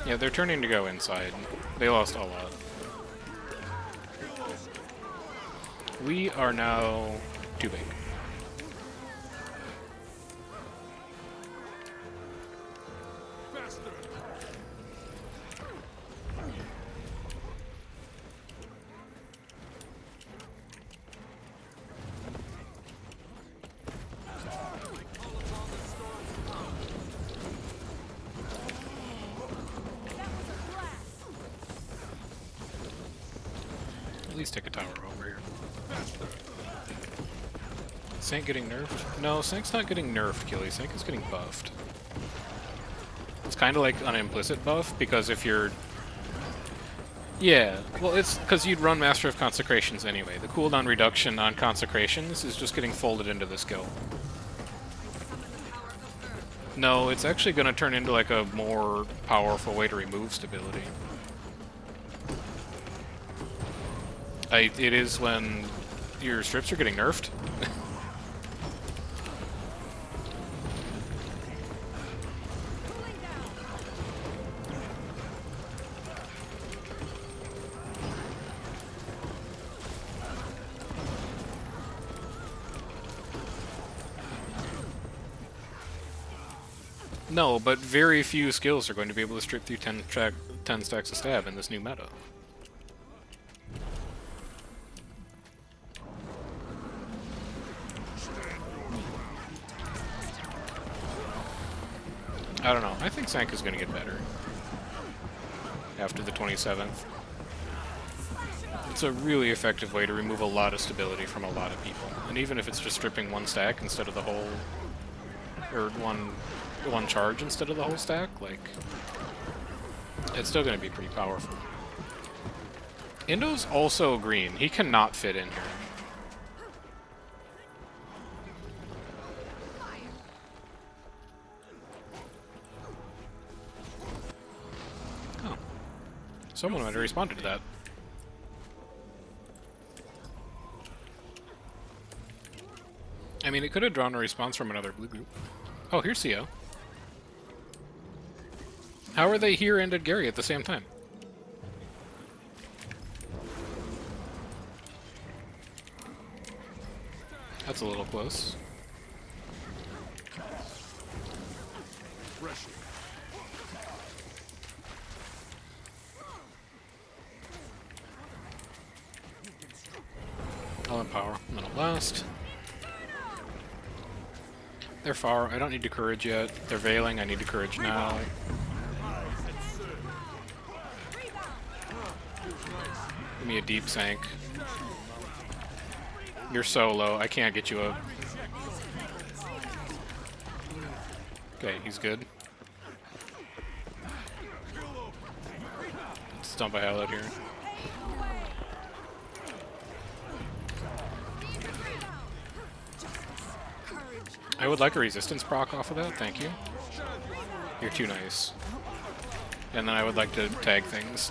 A: Yeah, they're turning to go inside. They lost a lot. We are now too big. At least take a tower over here. Sank getting nerfed? No, Sank's not getting nerfed, Killy. Sank is getting buffed. It's kind of like an implicit buff, because if you're... Yeah, well, it's because you'd run Master of Consecrations anyway. The cooldown reduction on Consecrations is just getting folded into the skill. No, it's actually going to turn into like a more powerful way to remove stability. It is when your strips are getting nerfed. No, but very few skills are going to be able to strip through 10 stacks of stab in this new meta. I don't know. I think Sank is going to get better after the 27th. It's a really effective way to remove a lot of stability from a lot of people. And even if it's just stripping one stack instead of the whole... or one charge instead of the whole stack, like... it's still going to be pretty powerful. Indo's also green. He cannot fit in here. Someone might have responded to that. I mean, it could have drawn a response from another blue group. Oh, here's CO. How are they here and at Gary at the same time? That's a little close. I'll empower, and then I'll blast. They're far. I don't need to courage yet. They're veiling. I need to courage now. Give me a deep Sank. You're so low. I can't get you up. Okay, he's good. Let's dump a hell out here. I would like a resistance proc off of that, thank you. You're too nice. And then I would like to tag things.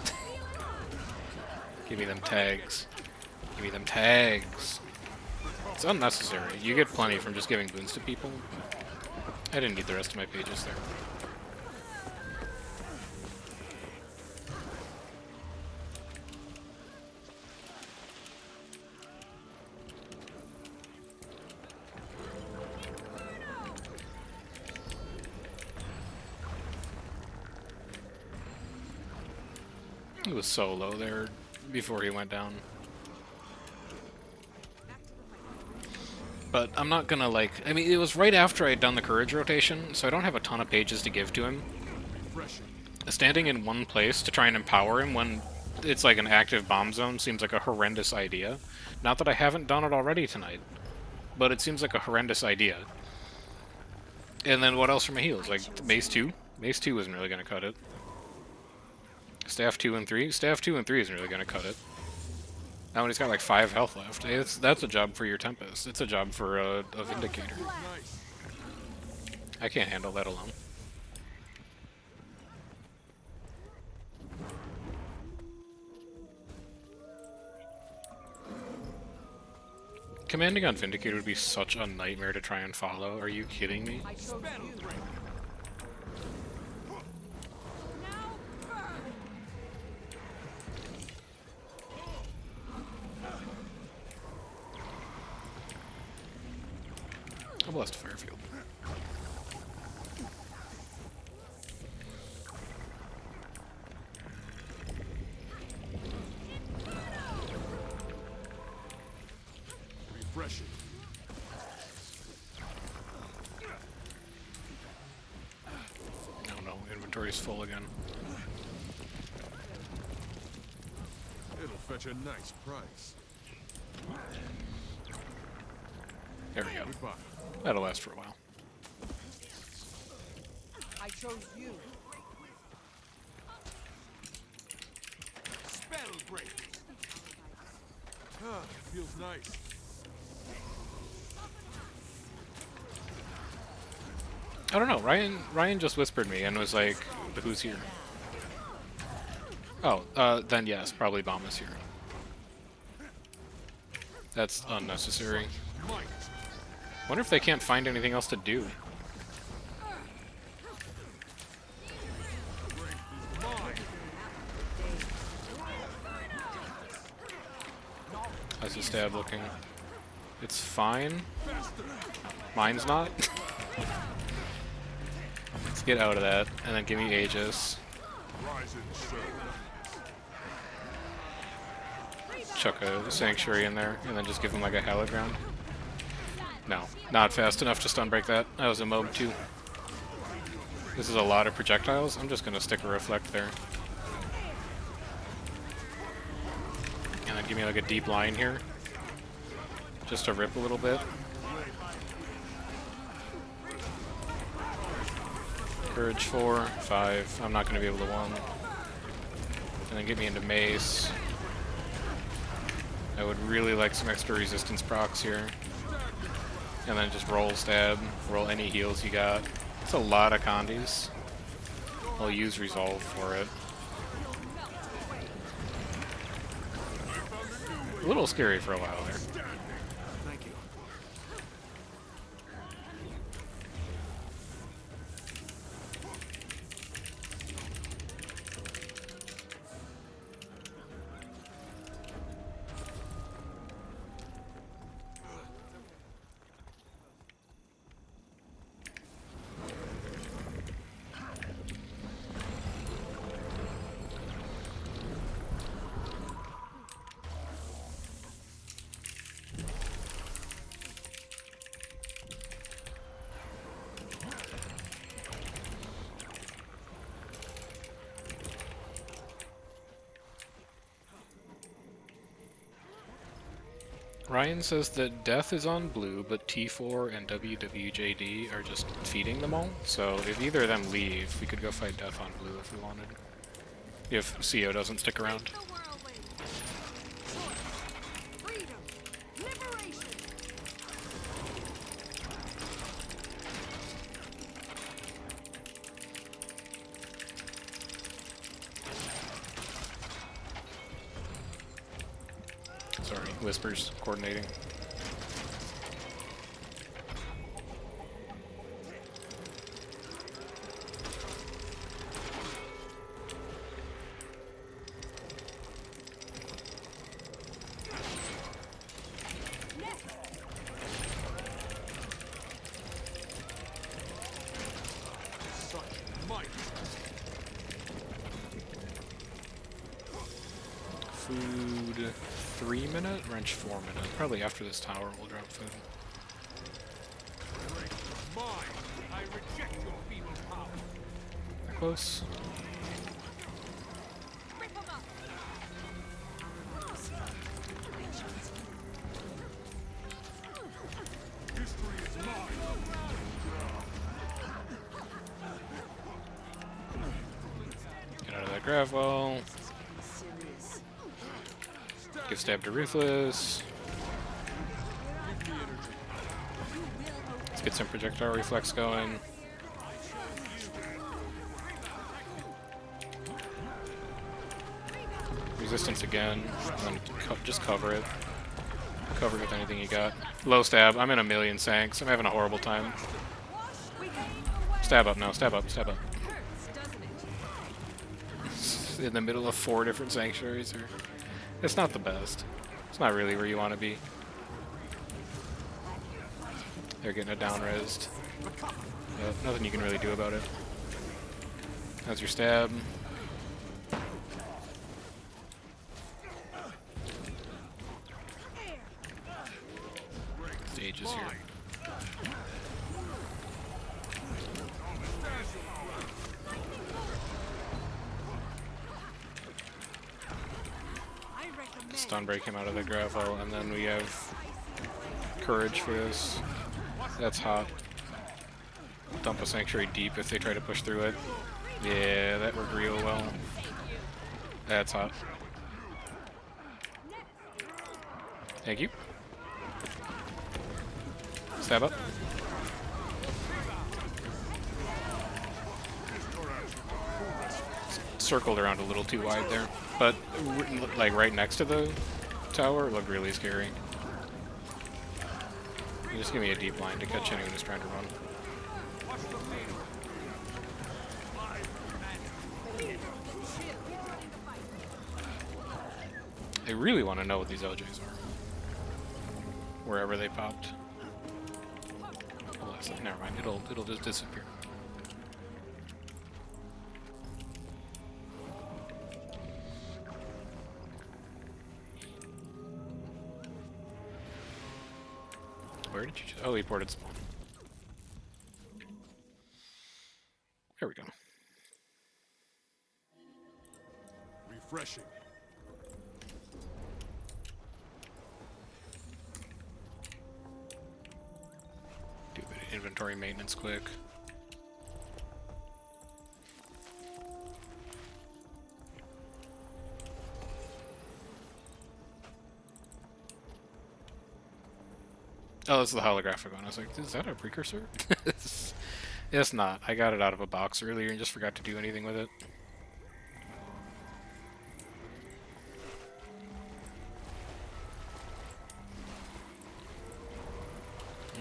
A: Give me them tags. Give me them tags. It's unnecessary. You get plenty from just giving boons to people, but I didn't need the rest of my pages there. He was so low there before he went down. But I'm not gonna like... I mean, it was right after I had done the courage rotation, so I don't have a ton of pages to give to him. Standing in one place to try and empower him when it's like an active bomb zone seems like a horrendous idea. Not that I haven't done it already tonight, but it seems like a horrendous idea. And then what else for my heals? Like, Mace 2? Mace 2 isn't really gonna cut it. Staff 2 and 3? Staff 2 and 3 isn't really going to cut it. Now when he's got like 5 health left, that's a job for your Tempest. It's a job for a Vindicator. I can't handle that alone. Commanding on Vindicator would be such a nightmare to try and follow. Are you kidding me? I blessed Fairfield.
B: Refreshing.
A: Oh no, inventory's full again.
B: It'll fetch a nice price.
A: There we go.
B: Goodbye.
A: That'll last for a while.
D: I chose you.
B: Spell break. Ah, feels nice.
A: I don't know, Ryan just whispered me and was like, who's here? Oh, then yes, probably Bomb is here. That's unnecessary. Wonder if they can't find anything else to do. How's the stab looking? It's fine. Mine's not. Let's get out of that, and then give me Aegis. Chuck a Sanctuary in there, and then just give him like a Hallowed Ground. No, not fast enough to stun break that. That was a mob too. This is a lot of projectiles. I'm just gonna stick a Reflect there. And then give me like a deep line here. Just to rip a little bit. Courage 4, 5. I'm not gonna be able to 1. And then get me into Mace. I would really like some extra resistance procs here. And then just roll stab, roll any heals you got. It's a lot of condies. I'll use Resolve for it. A little scary for a while there.
B: Thank you.
A: Ryan says that Death is on blue, but T4 and WWJD are just feeding them all. So if either of them leave, we could go fight Death on blue if we wanted. If CO doesn't stick around. Sorry, whispers coordinating.
B: Such might.
A: Food 3 minute, wrench 4 minute. Probably after this tower we'll drop food.
B: Strength is mine. I reject your feeble power.
A: Close.
E: Rip 'em up.
B: History is mine.
A: Get out of that grav well. Give stab to Ruthless. Let's get some projectile reflex going. Resistance again. And then just cover it. Cover it with anything you got. Low stab. I'm in a million sanks. I'm having a horrible time. Stab up now. Stab up. Stab up.
E: Hurts, doesn't it?
A: In the middle of 4 different sanctuaries. It's not the best. It's not really where you want to be. They're getting it down-resed. Nothing you can really do about it. That's your stab. Stage is here.
E: I recommend.
A: Stun break him out of the gravel, and then we have courage for this. That's hot. Dump a sanctuary deep if they try to push through it. Yeah, that worked real well. That's hot. Thank you. Stab up. Circled around a little too wide there, but like right next to the tower, it looked really scary. You just give me a deep line to catch anyone who's trying to run. I really want to know what these LJs are. Wherever they popped. Oh, never mind. It'll just disappear. Where did you? Oh, he ported spawn. There we go.
B: Refreshing.
A: Do a bit of inventory maintenance quick. Oh, this is the holographic one. I was like, is that a precursor? It's not. I got it out of a box earlier and just forgot to do anything with it.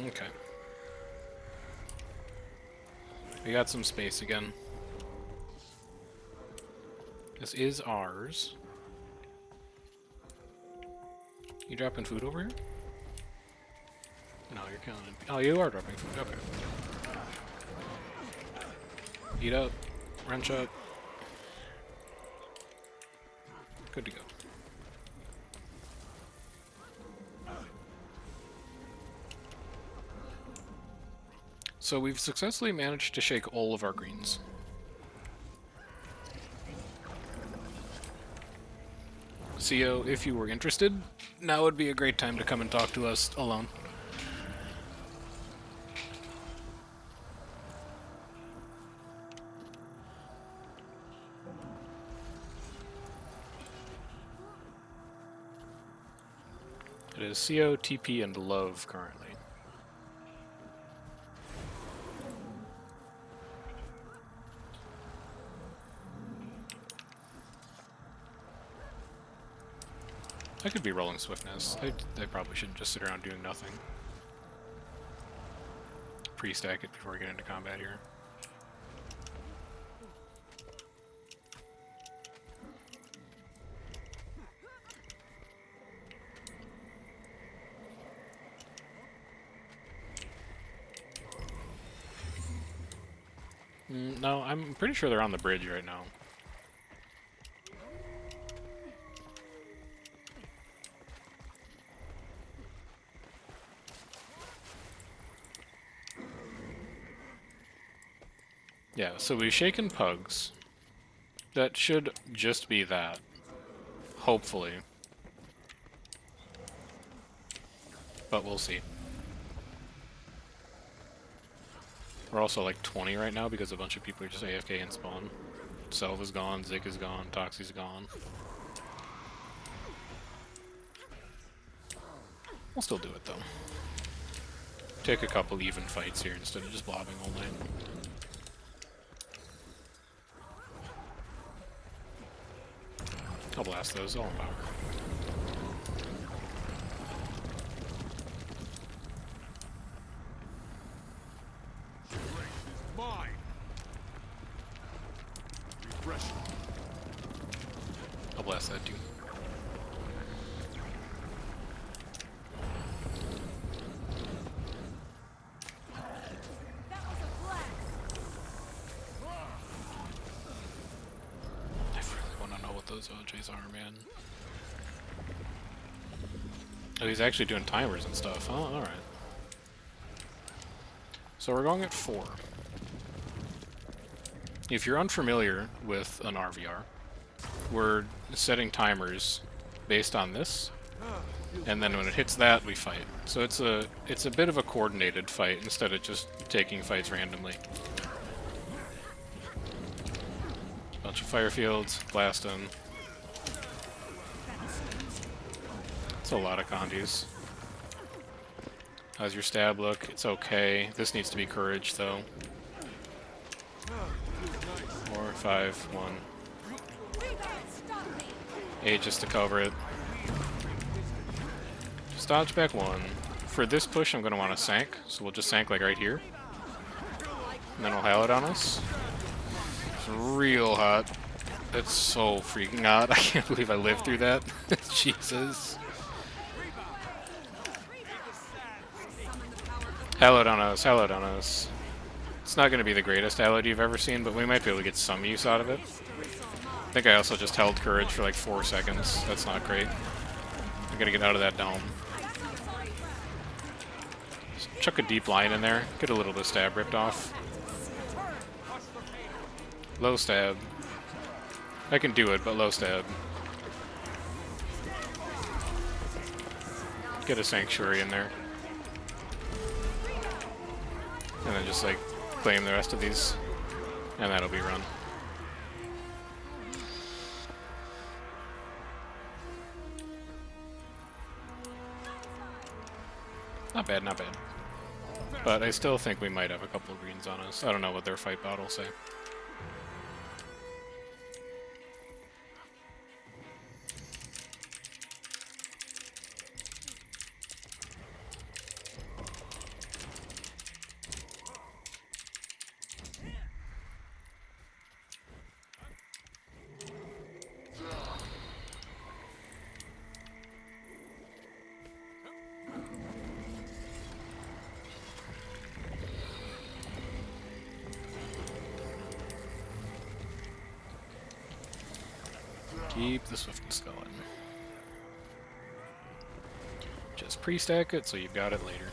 A: Okay. We got some space again. This is ours. You dropping food over here? No, you're killing it. Oh, you are dropping food. Okay. Eat up. Wrench up. Good to go. So we've successfully managed to shake all of our greens. CO, if you were interested, now would be a great time to come and talk to us alone. It is CO, TP, and Love currently. I could be rolling swiftness. I probably shouldn't just sit around doing nothing. Pre-stack it before we get into combat here. No, I'm pretty sure they're on the bridge right now. Yeah, so we've shaken pugs. That should just be that. Hopefully. But we'll see. We're also like 20 right now because a bunch of people are just AFK in spawn. Selv is gone, Zik is gone, Toxie's gone. We'll still do it though. Take a couple even fights here instead of just blobbing all night. I'll blast those, all in power.
B: Race is mine. Refreshing.
A: I'll blast that too.
E: That was a blast.
A: I really want to know what those OJs are, man. Oh, he's actually doing timers and stuff. Oh, alright. So we're going at 4. If you're unfamiliar with an RVR, we're setting timers based on this, and then when it hits that, we fight. So it's a bit of a coordinated fight instead of just taking fights randomly. Bunch of fire fields, blast them. It's a lot of condies. How's your stab look? It's okay. This needs to be courage, though. 4, 5, 1.
E: We can't stop me.
A: 8 just to cover it. Just dodge back 1. For this push, I'm going to want to sank, so we'll just sank like right here. And then we'll hail it on us. It's real hot. That's so freaking hot. I can't believe I lived through that. Jesus. Hail it on us, hail it on us. It's not going to be the greatest allied you've ever seen, but we might be able to get some use out of it. I think I also just held courage for like 4 seconds. That's not great. I gotta get out of that dome. Just chuck a deep line in there. Get a little bit of stab ripped off. Low stab. I can do it, but low stab. Get a sanctuary in there. And then just like claim the rest of these. And that'll be run. Not bad, not bad. But I still think we might have a couple of greens on us. I don't know what their fight bot will say. Keep the swiftness going. Just pre-stack it so you've got it later.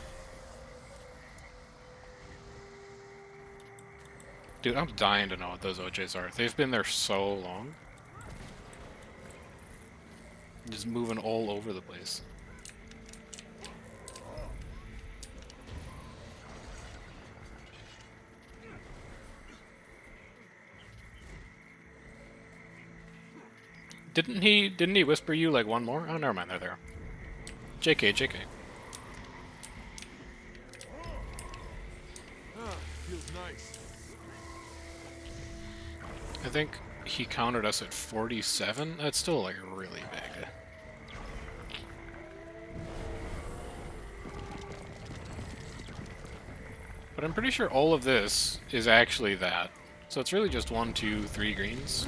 A: Dude, I'm dying to know what those OJs are. They've been there so long. Just moving all over the place. Didn't he whisper you like one more? Oh, never mind, they're there. JK, JK.
B: Feels nice.
A: I think he countered us at 47. That's still like really big. But I'm pretty sure all of this is actually that. So it's really just 1, 2, 3 greens.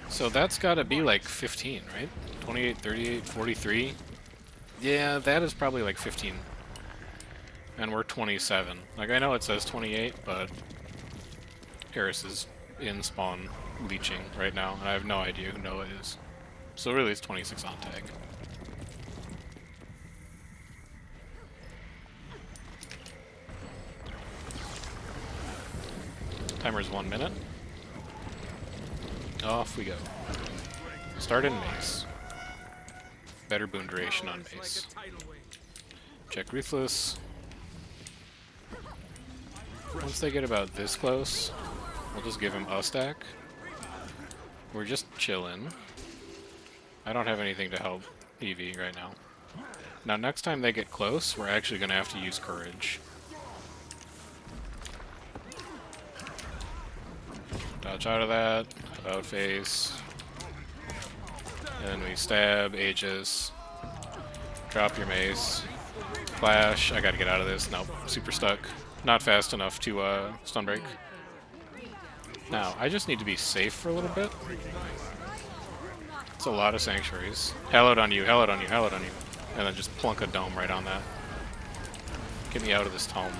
A: So that's gotta be like 15, right? 28, 38, 43. Yeah, that is probably like 15. And we're 27. Like, I know it says 28, but Harris is in spawn leeching right now, and I have no idea who Noah is. So really it's 26 on tag. Timer's 1 minute. Off we go. Start in Mace. Better boon duration on Mace. Check Ruthless. Once they get about this close, we'll just give him a stack. We're just chillin'. I don't have anything to help EV right now. Now next time they get close, we're actually going to have to use Courage. Dodge out of that, about face. And then we stab, Aegis. Drop your mace. Flash, I gotta get out of this. Nope, super stuck. Not fast enough to stun break. Now, I just need to be safe for a little bit. It's a lot of sanctuaries. Hallowed on you, hallowed on you, hallowed on you. And then just plunk a dome right on that. Get me out of this tome.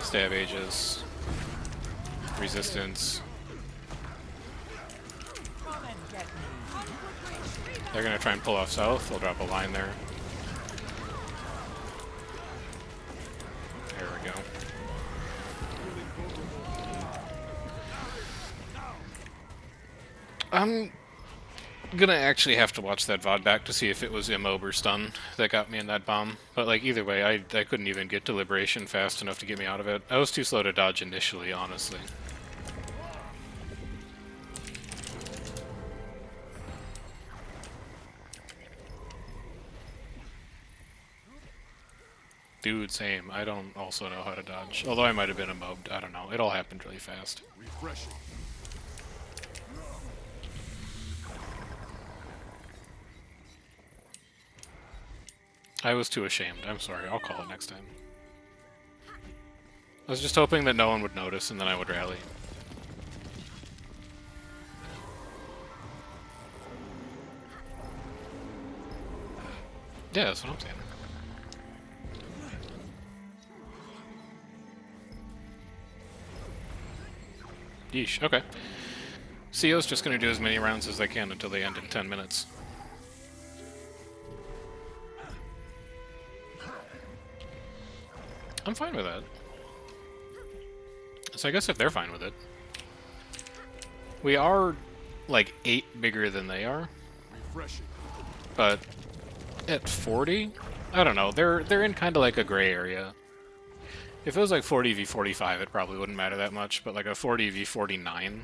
A: Stab Aegis. Resistance. They're gonna try and pull off south. They'll drop a line there. There we go. I'm gonna actually have to watch that VOD back to see if it was immob or stun that got me in that bomb. But like either way, I couldn't even get to Liberation fast enough to get me out of it. I was too slow to dodge initially, honestly. Dude, same. I don't also know how to dodge. Although I might have been immobbed. I don't know. It all happened really fast.
B: Refreshing.
A: I was too ashamed. I'm sorry. I'll call it next time. I was just hoping that no one would notice and then I would rally. Yeah, that's what I'm saying. Yeesh, okay. CO's just gonna do as many rounds as they can until they end in 10 minutes. I'm fine with that. So I guess if they're fine with it. We are, like, 8 bigger than they are.
B: Refreshing.
A: But at 40? I don't know. They're in kind of like a gray area. If it was like 40 v 45, it probably wouldn't matter that much, but like a 40 v 49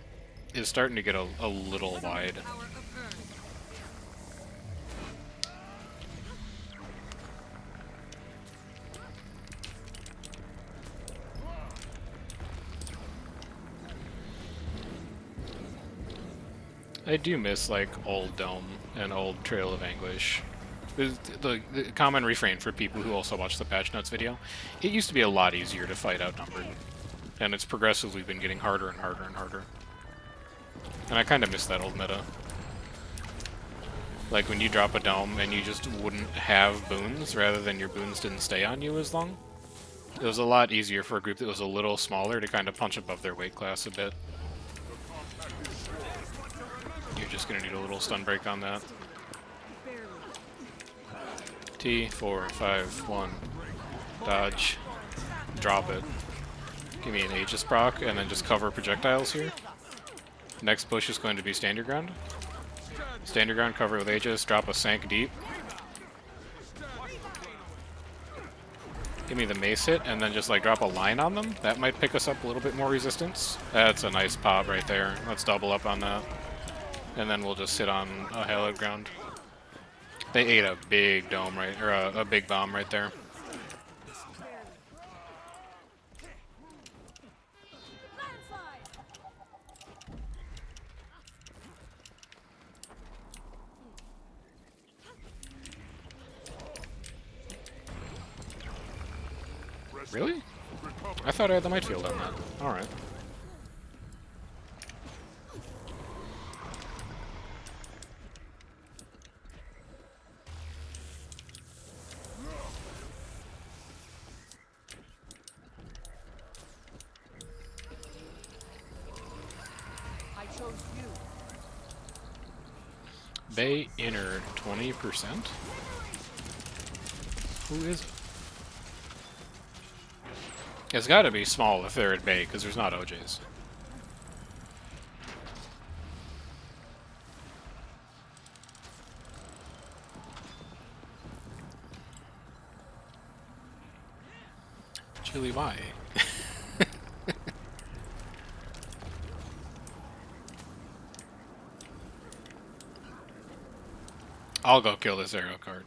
A: is starting to get a little wide. I do miss like old Dome and old Trail of Anguish. The common refrain for people who also watch the patch notes video, it used to be a lot easier to fight outnumbered, and it's progressively been getting harder and harder and harder. And I kind of miss that old meta. Like when you drop a dome and you just wouldn't have boons, rather than your boons didn't stay on you as long. It was a lot easier for a group that was a little smaller to kind of punch above their weight class a bit. You're just gonna need a little stun break on that. T, 4, 5, 1, dodge, drop it. Give me an Aegis proc, and then just cover projectiles here. Next push is going to be stand your ground. Stand your ground, cover with Aegis, drop a sank deep. Give me the mace hit, and then just like drop a line on them. That might pick us up a little bit more resistance. That's a nice pop right there. Let's double up on that. And then we'll just sit on a hallowed ground. They ate a big dome right, or a big bomb right there. Really?
B: Recover.
A: I thought I had the might field on that. Alright.
E: I chose you.
A: Bay inner 20%? Who is it? It's gotta be small if they're at Bay, because there's not OJs. Chili, why? I'll go kill this arrow cart.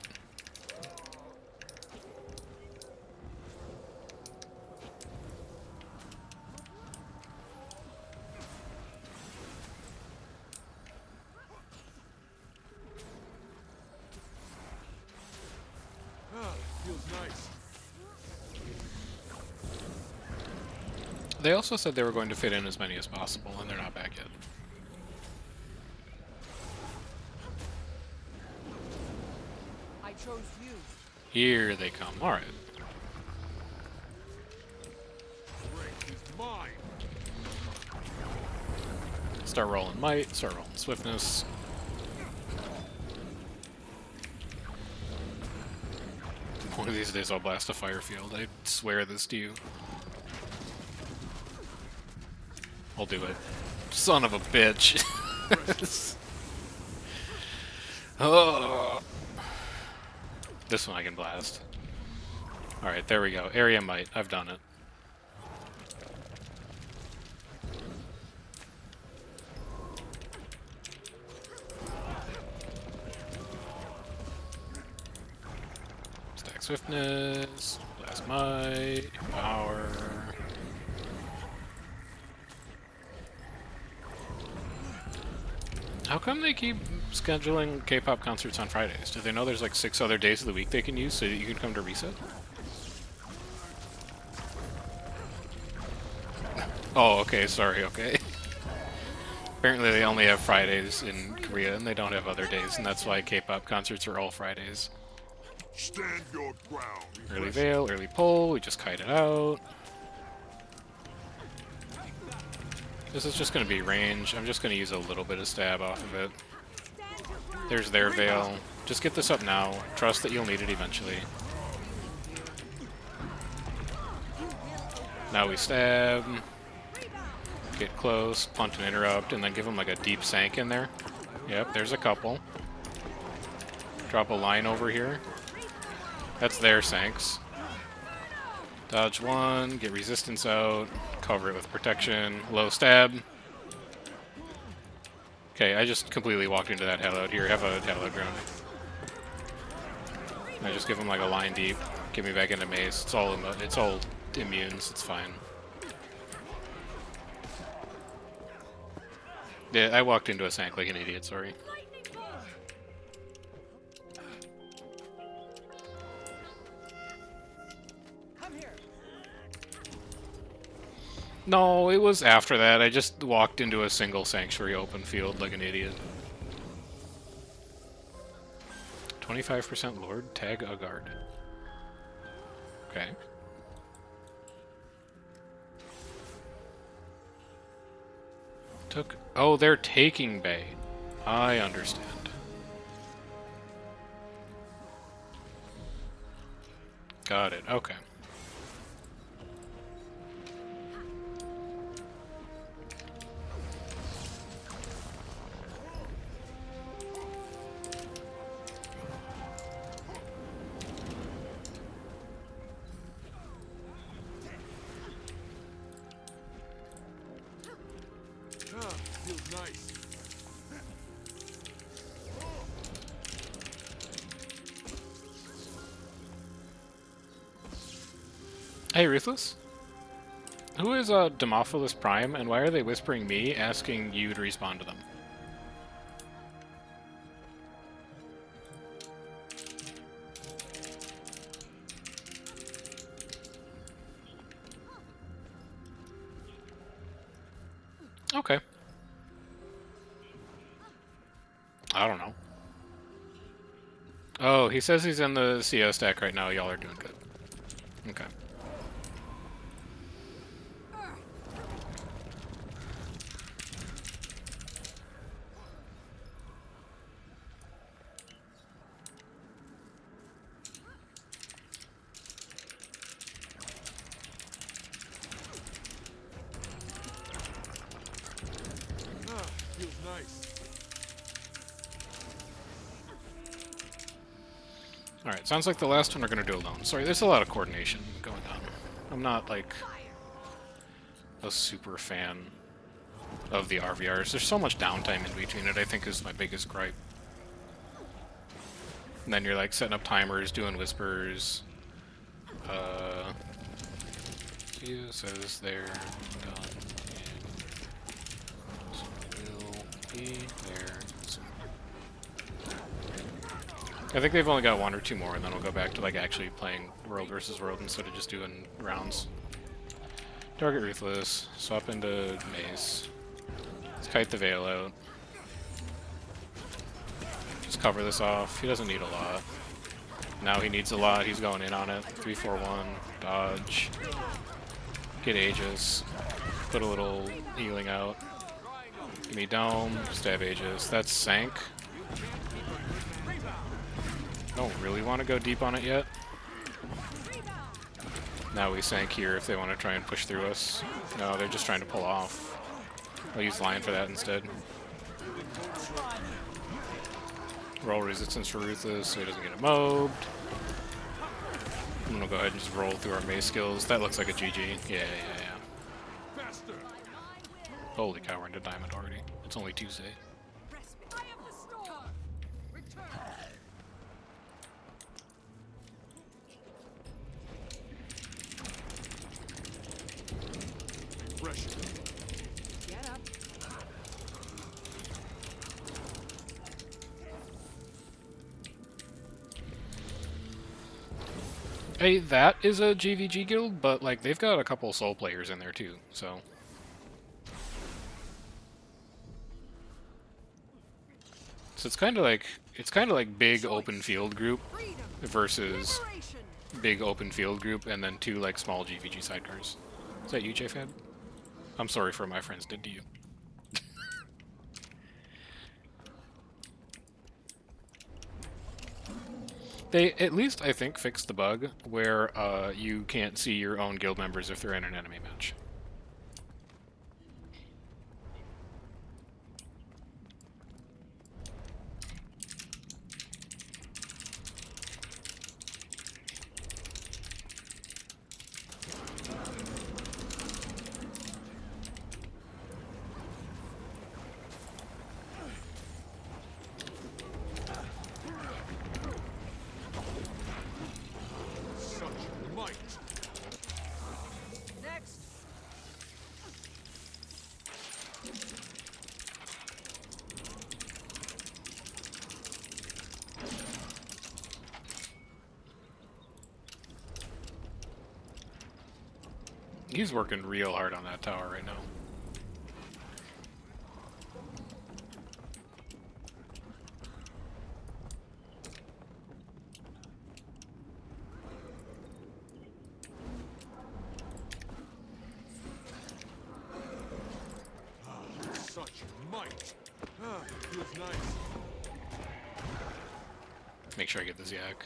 B: Feels nice.
A: They also said they were going to fit in as many as possible, and they're not back yet.
E: I chose you.
A: Here they come. Alright.
B: Break is mine.
A: Start rolling might, start rolling swiftness. One of these days I'll blast a fire field. I swear this to you. I'll do it. Son of a bitch. Oh. This one I can blast. Alright, there we go. Area might. I've done it. Stack swiftness. Blast might. Power. How come they keep scheduling K-pop concerts on Fridays? Do they know there's like 6 other days of the week they can use so that you can come to Reset? Oh, okay, sorry, okay. Apparently they only have Fridays in Korea and they don't have other days, and that's why K-pop concerts are all Fridays.
B: Stand your ground.
A: Early Veil, early pull, we just kite it out. This is just going to be range. I'm just going to use a little bit of stab off of it. There's their Veil. Just get this up now. Trust that you'll need it eventually. Now we stab. Get close, punt and interrupt, and then give them like a deep sank in there. Yep, there's a couple. Drop a line over here. That's their sanks. Dodge one, get resistance out, cover it with protection, low stab. Okay, I just completely walked into that hell out here. Have a hell out ground. I just give him like a line deep, get me back into mace. It's all immunes. It's fine. Yeah, I walked into a sank like an idiot. Sorry. No, it was after that. I just walked into a single sanctuary open field like an idiot. 25% Lord, tag a guard. Okay. Oh, they're taking Bay. I understand. Got it, okay.
B: Feels nice.
A: Hey, Ruthless? Who is Demophilus Prime, and why are they whispering me, asking you to respond to them? Okay. I don't know. Oh, he says he's in the CO stack right now. Y'all are doing good. Okay.
B: Feels nice.
A: Alright, sounds like the last one we're gonna do alone. Sorry, there's a lot of coordination going on. I'm not, like, a super fan of the RVRs. There's so much downtime in between it, I think, is my biggest gripe. And then you're, like, setting up timers, doing whispers. View says they're done. Will be there soon. I think they've only got one or two more, and then we'll go back to like actually playing world versus world instead of just doing rounds. Target Ruthless, swap into Mace. Let's kite the Veil out. Just cover this off. He doesn't need a lot. Now he needs a lot. He's going in on it. 3-4-1, dodge. Get Aegis. Put a little healing out. Give me Dome. Stab Aegis. That's Sank. Don't really want to go deep on it yet. Now we sank here if they want to try and push through us. No, they're just trying to pull off. I'll use Lion for that instead. Roll resistance for Ruthless so he doesn't get mobbed. I'm gonna go ahead and just roll through our mace skills. That looks like a GG. Yeah.
B: Faster.
A: Holy cow, we're into Diamond already. It's only Tuesday.
E: Eye of the storm. Return.
B: Fresh.
E: Get up.
A: Hey, that is a GVG guild, but like they've got a couple soul players in there too, so. So it's kind of like big open field group
E: Freedom.
A: versus
E: Liberation.
A: big open field group and then two like small GVG sidecars. Is that you, JFab? I'm sorry for what my friends did to you. They at least, I think, fixed the bug where you can't see your own guild members if they're in an enemy match.
B: Such might.
E: Next.
A: He's working real hard on that tower right now.
B: Such might. Feels nice.
A: Make sure I get this yak.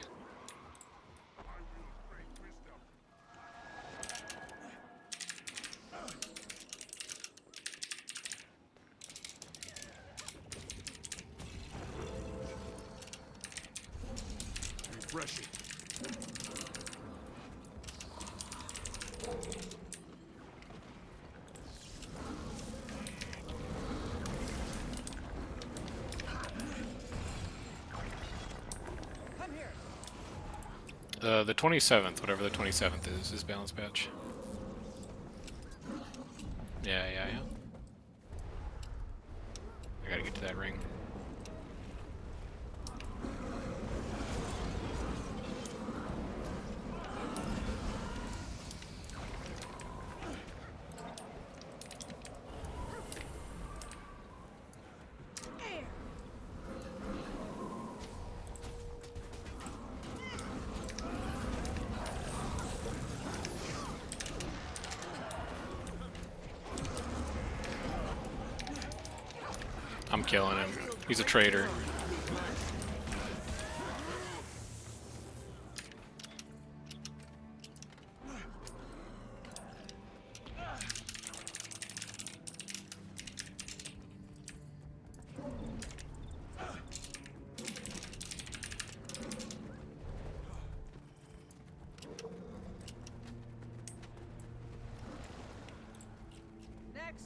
B: Refreshing.
E: Come here.
A: The 27th, whatever the 27th is balance patch. Yeah. I gotta get to that ring. I'm killing him. He's a traitor.
E: Next.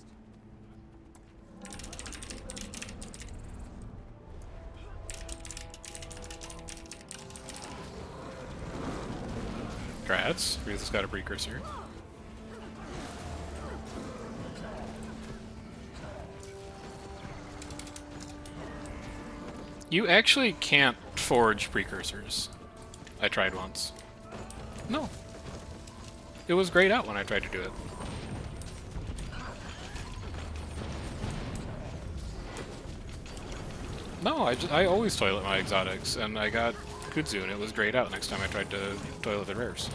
A: Congrats. Ruth has got a precursor. You actually can't forge precursors. I tried once. No. It was grayed out when I tried to do it. No, I always toilet my exotics, and I got Kudzu, and it was grayed out next time I tried to toilet the rares.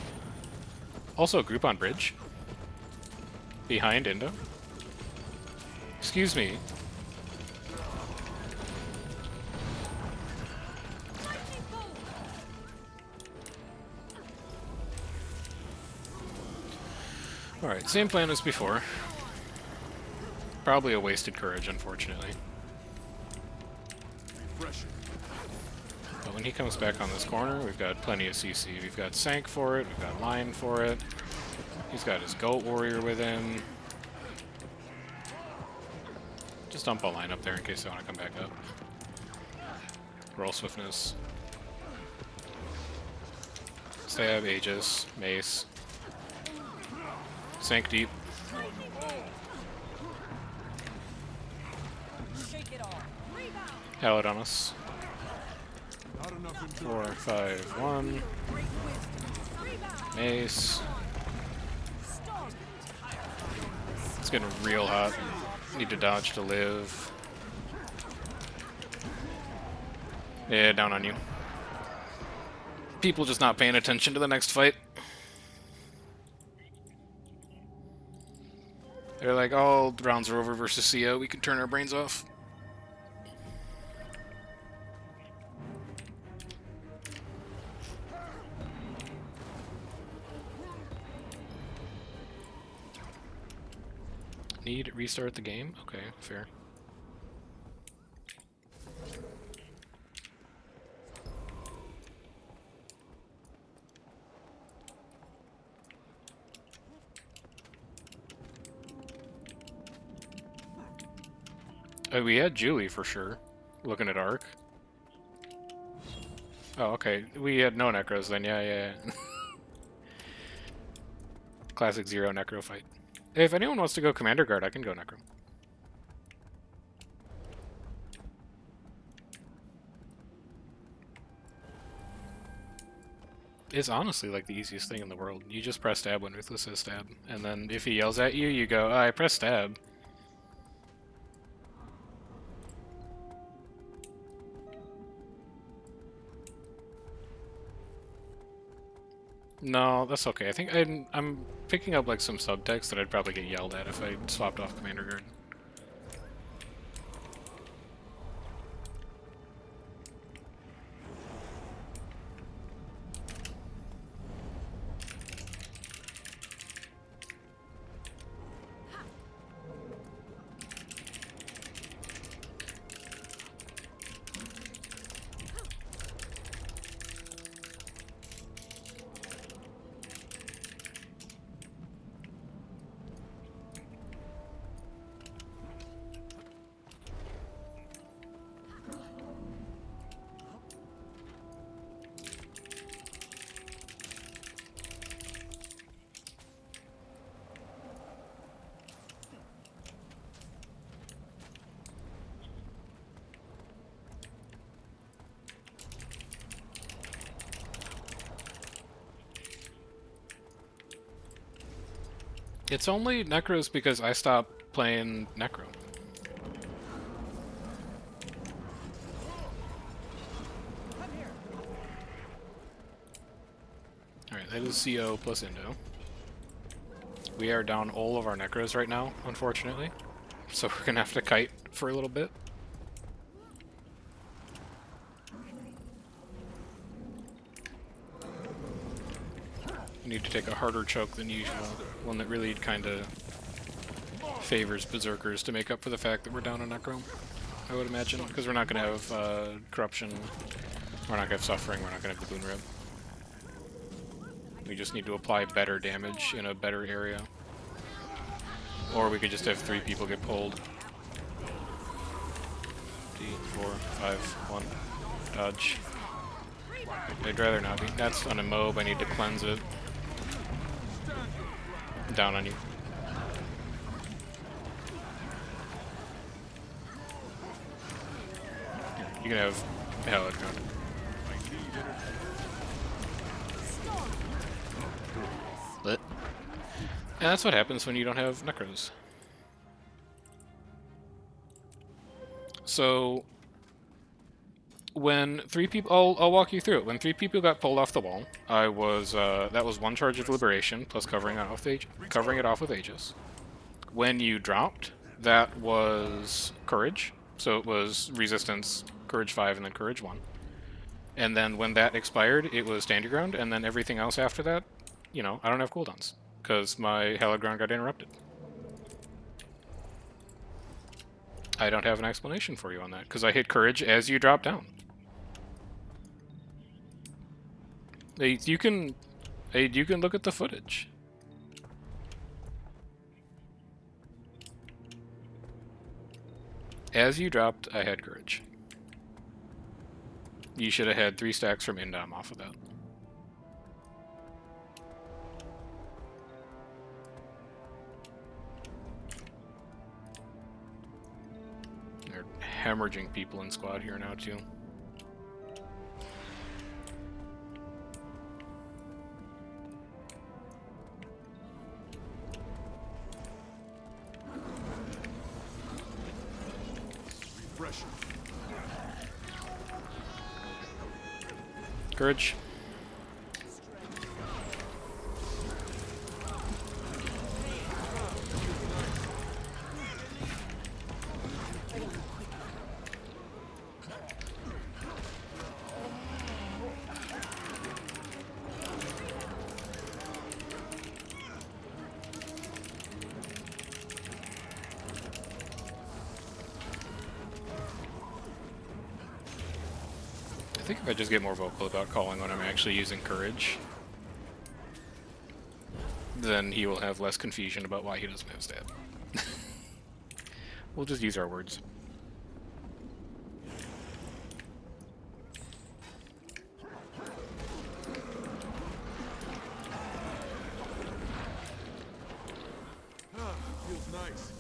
A: Also, group on bridge. Behind Indo. Excuse me. Alright, same plan as before. Probably a wasted courage, unfortunately.
B: Refreshing.
A: But when he comes back on this corner, we've got plenty of CC. We've got Sank for it, we've got Line for it. He's got his Goat Warrior with him. Just dump a line up there in case they want to come back up. Roll Swiftness. Stab, Aegis, Mace. Sank deep.
E: Shake it off. Rebound.
A: Hallowed on us.
B: Not enough
A: 4, 5, 1.
E: Great wisdom. Rebound.
A: Mace.
E: Stop.
A: It's getting real hot. Need to dodge to live. Yeah, down on you. People just not paying attention to the next fight. They're like, oh, the rounds are over versus Sia. We can turn our brains off. Need restart the game? Okay, fair. Oh, we had Julie for sure. Looking at Arc. Oh, okay. We had no Necros then. Yeah. Classic Zero Necro fight. Hey, if anyone wants to go Commander Guard, I can go Necro. It's honestly like the easiest thing in the world. You just press stab when Ruthless says stab. And then if he yells at you, you go, oh, I press stab. No, that's okay. I think I'm picking up like some subtext that I'd probably get yelled at if I swapped off Commander Guard. It's only Necros because I stopped playing Necro. Alright, that is CO plus Indo. We are down all of our Necros right now, unfortunately. So we're gonna have to kite for a little bit. We need to take a harder choke than usual, one that really kind of favors berserkers to make up for the fact that we're down a necro, I would imagine, because we're not going to have corruption, we're not going to have suffering, we're not going to have the boon rib. We just need to apply better damage in a better area. Or we could just have 3 people get pulled. D, 4, 5, 1. Dodge. I'd rather not be. That's on a mob, I need to cleanse it. Down on you. You can have hell ground. Lit. And that's what happens when you don't have necros. So when 3 people, I'll walk you through it. When 3 people got pulled off the wall, I was that was 1 charge of liberation plus covering it off with Aegis. When you dropped, that was courage. So it was resistance, courage 5, and then courage 1. And then when that expired, it was stand your ground, and then everything else after that, you know, I don't have cooldowns because my hallowed ground got interrupted. I don't have an explanation for you on that because I hit courage as you drop down. You can look at the footage. As you dropped, I had courage. You should have had 3 stacks from Indom off of that. They're hemorrhaging people in squad here now too. Courage. I think if I just get more vocal about calling when I'm actually using courage, then he will have less confusion about why he doesn't have stab. We'll just use our words.
B: Feels nice.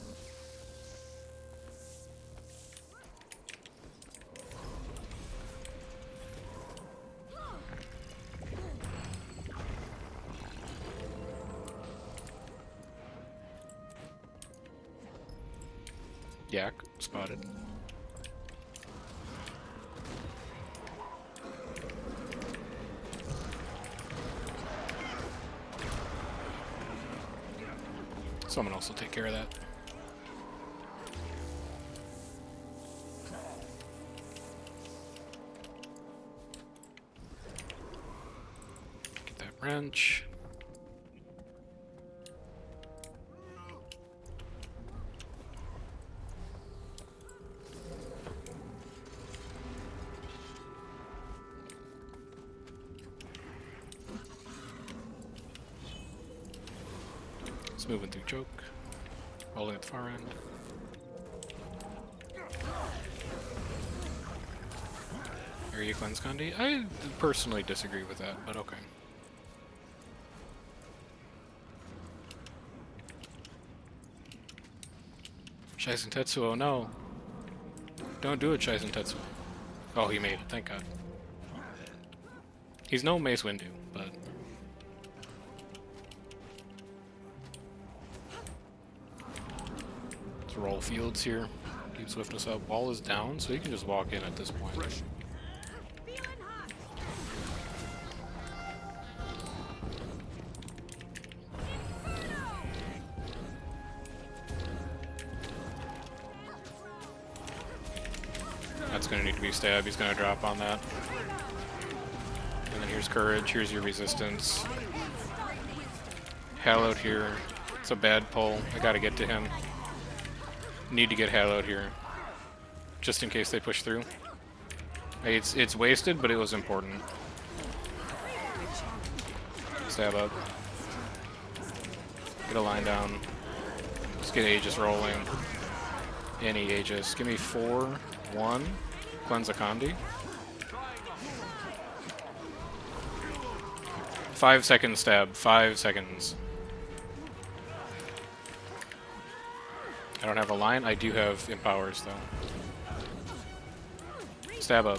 A: Yak spotted. Someone else will take care of that. Get that wrench. Moving through choke, rolling at the far end. Area cleanse Condi? I personally disagree with that, but okay. Shizen Tetsuo, no. Don't do it, Shizen Tetsuo. Oh, he made it, thank God. He's no Mace Windu, but... roll fields here, keep swiftness up. Wall is down, so you can just walk in at this point. That's going to need to be stab. He's going to drop on that. And then here's courage. Here's your resistance. Hallowed here. It's a bad pull. I gotta get to him. Need to get Hallowed here. Just in case they push through. It's wasted, but it was important. Stab up. Get a line down. Let's get Aegis rolling. Any Aegis. Give me 4, 1. Cleanse a Condi. 5 seconds stab. 5 seconds. I don't have a line. I do have empowers though. Stab up.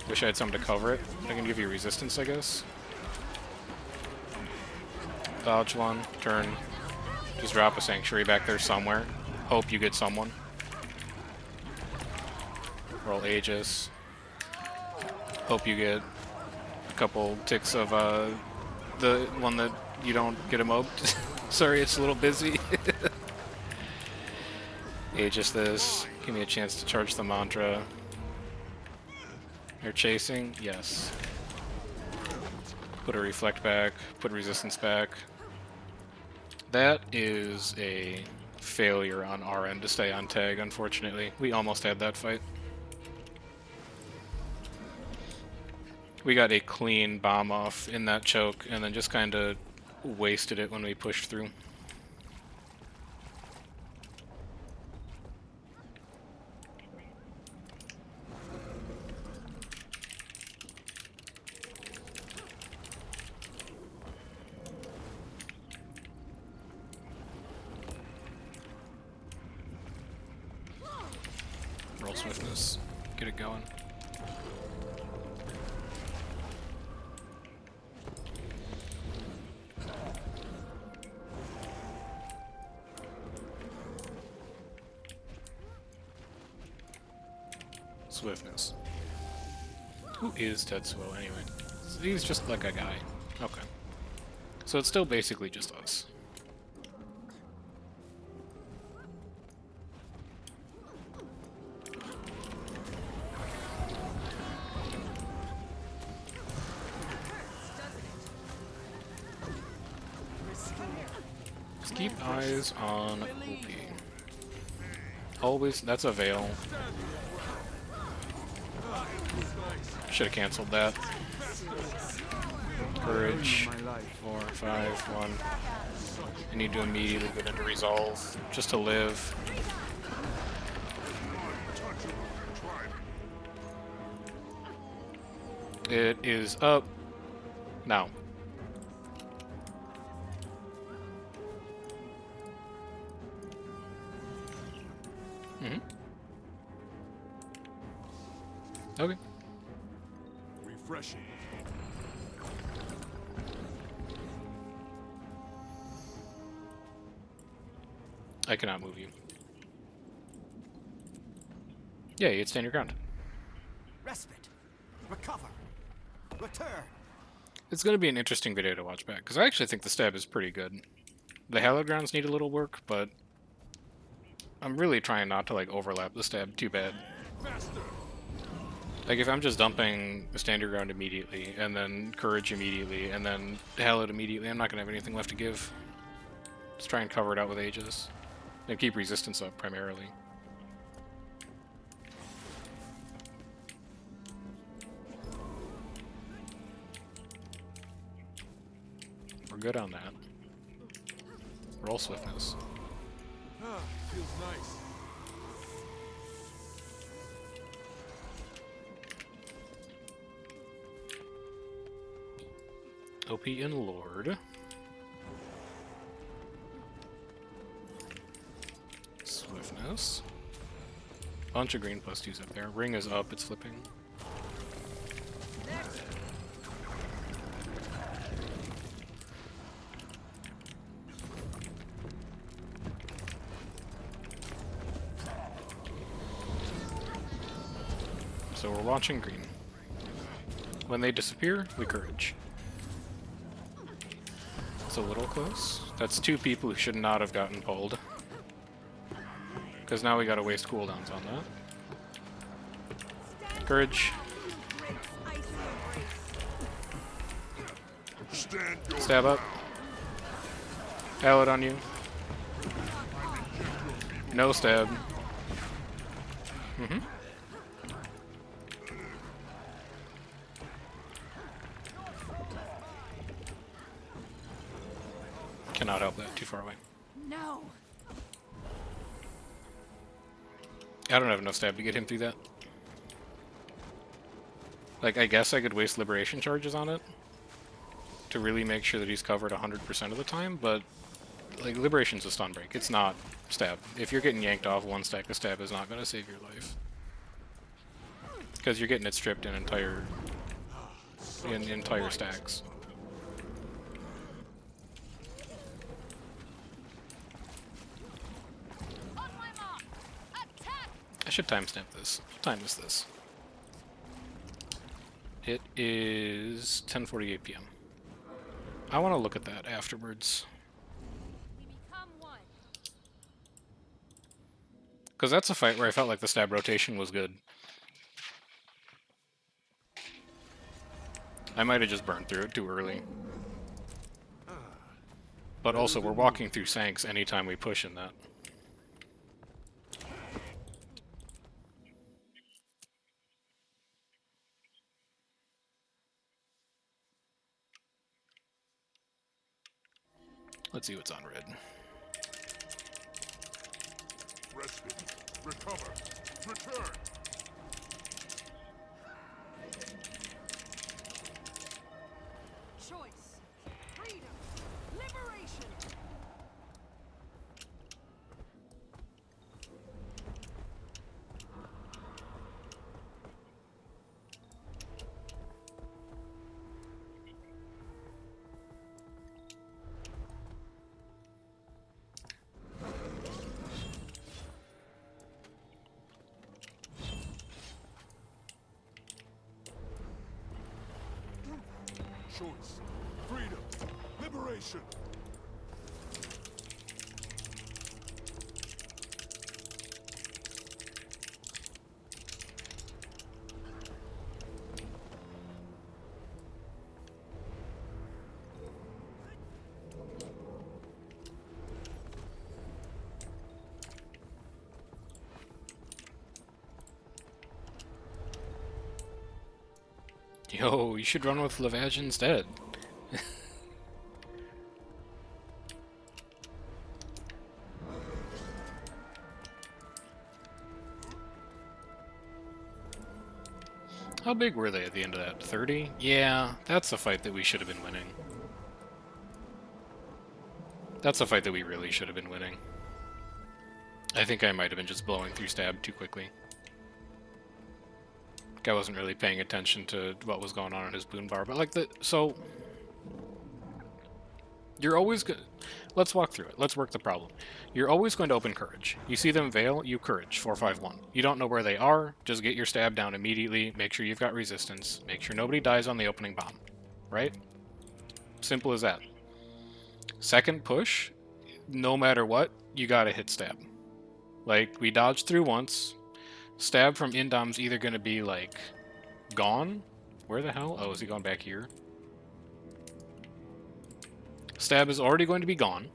A: Wish I had something to cover it. I can give you resistance, I guess. Dodge one. Turn. Just drop a Sanctuary back there somewhere. Hope you get someone. Roll Aegis. Hope you get a couple ticks of the one that you don't get a mob. Sorry, it's a little busy. Aegis this. Give me a chance to charge the mantra. You're chasing? Yes. Put a reflect back. Put resistance back. That is a failure on our end to stay on tag, unfortunately. We almost had that fight. We got a clean bomb off in that choke, and then just kind of wasted it when we pushed through. Roll swiftness. Get it going. Swiftness. Who is Tetsuo anyway? So he's just like a guy. Okay. So it's still basically just us. Just keep eyes on OP. Always, that's a veil. Should have canceled that. Courage. 4, 5, 1. I need to immediately get into resolve just to live. It is up now. Okay.
B: Refreshing.
A: I cannot move you. Yeah, you'd stand your ground.
D: Respite. Recover. Return.
A: It's going to be an interesting video to watch back, because I actually think the stab is pretty good. The hallowed grounds need a little work, but I'm really trying not to like overlap the stab too bad. Like if I'm just dumping the stand your ground immediately, and then courage immediately, and then hallowed immediately, I'm not going to have anything left to give. Just try and cover it out with Aegis. And keep resistance up primarily. We're good on that. Roll swiftness.
B: Ah, feels nice.
A: OP and Lord. Swiftness. Bunch of green +2s up there. Ring is up, it's flipping. So we're watching green. When they disappear, we courage. It's a little close. That's 2 people who should not have gotten pulled. Because now we gotta waste cooldowns on that. Courage.
B: Stand your
A: Stab up. Pallet on you. No stab. Mm-hmm. Cannot help that. Too far away.
E: No.
A: I don't have enough stab to get him through that. Like, I guess I could waste liberation charges on it to really make sure that he's covered 100% of the time, but like, liberation's a stun break. It's not stab. If you're getting yanked off, one stack of stab is not going to save your life. Because you're getting it stripped in entire stacks.
E: On my mark. Attack.
A: I should timestamp this. What time is this? It is 10:48 p.m. I want to look at that afterwards.
E: We become one.
A: Because that's a fight where I felt like the stab rotation was good. I might have just burned through it too early. But also, we're walking through Sanks anytime we push in that. Let's see what's on red.
B: Respite. Recover. Return.
E: Choice. Freedom. Liberation.
B: Choice. Freedom. Liberation.
A: Yo, you should run with Lavage instead. How big were they at the end of that? 30? Yeah, that's a fight that we should have been winning. That's a fight that we really should have been winning. I think I might have been just blowing through stab too quickly. Like, I wasn't really paying attention to what was going on in his boon bar, but like so you're always let's walk through it. Let's work the problem. You're always going to open courage. You see them veil, you courage 451. You don't know where they are, just get your stab down immediately, make sure you've got resistance, make sure nobody dies on the opening bomb. Right? Simple as that. Second push, no matter what, you gotta hit stab. Like, we dodged through once. Stab from Indom's either gonna be, like, gone? Where the hell? Oh, is he going back here? Stab is already going to be gone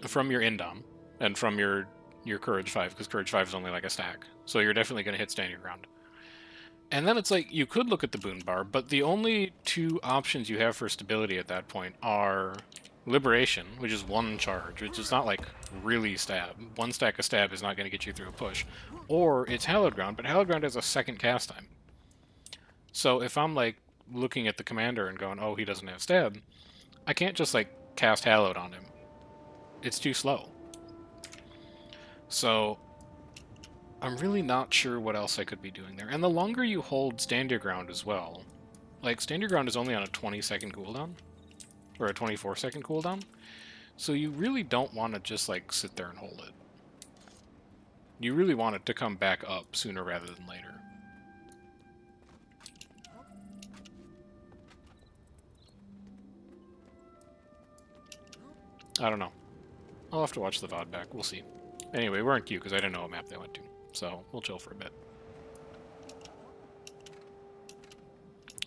A: from your Indom and from your Courage 5, because Courage 5 is only like a stack. So you're definitely going to hit stand your ground. And then it's like, you could look at the boon bar, but the only two options you have for stability at that point are Liberation, which is one charge, which is not like really stab. One stack of stab is not going to get you through a push. Or it's Hallowed Ground, but Hallowed Ground has a second cast time. So if I'm like looking at the commander and going, oh, he doesn't have stab, I can't just like cast Hallowed on him. It's too slow. So I'm really not sure what else I could be doing there. And the longer you hold Stand Your Ground as well, like Stand Your Ground is only on a 20-second cooldown, or a 24-second cooldown, so you really don't want to just like sit there and hold it. You really want it to come back up sooner rather than later. I don't know. I'll have to watch the VOD back. We'll see. Anyway, we're in queue because I didn't know what map they went to. So, we'll chill for a bit.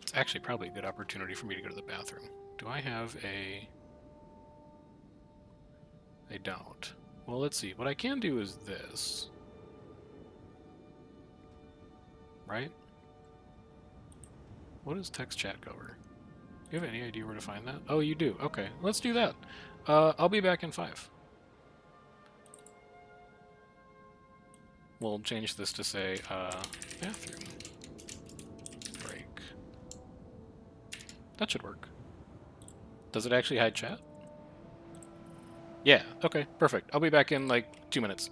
A: It's actually probably a good opportunity for me to go to the bathroom. Do I have a... I don't. Well, let's see. What I can do is this. Right? What does text chat cover? Do you have any idea where to find that? Oh, you do. Okay, let's do that. I'll be back in 5. We'll change this to say, bathroom break. That should work. Does it actually hide chat? Yeah, okay, perfect. I'll be back in like 2 minutes.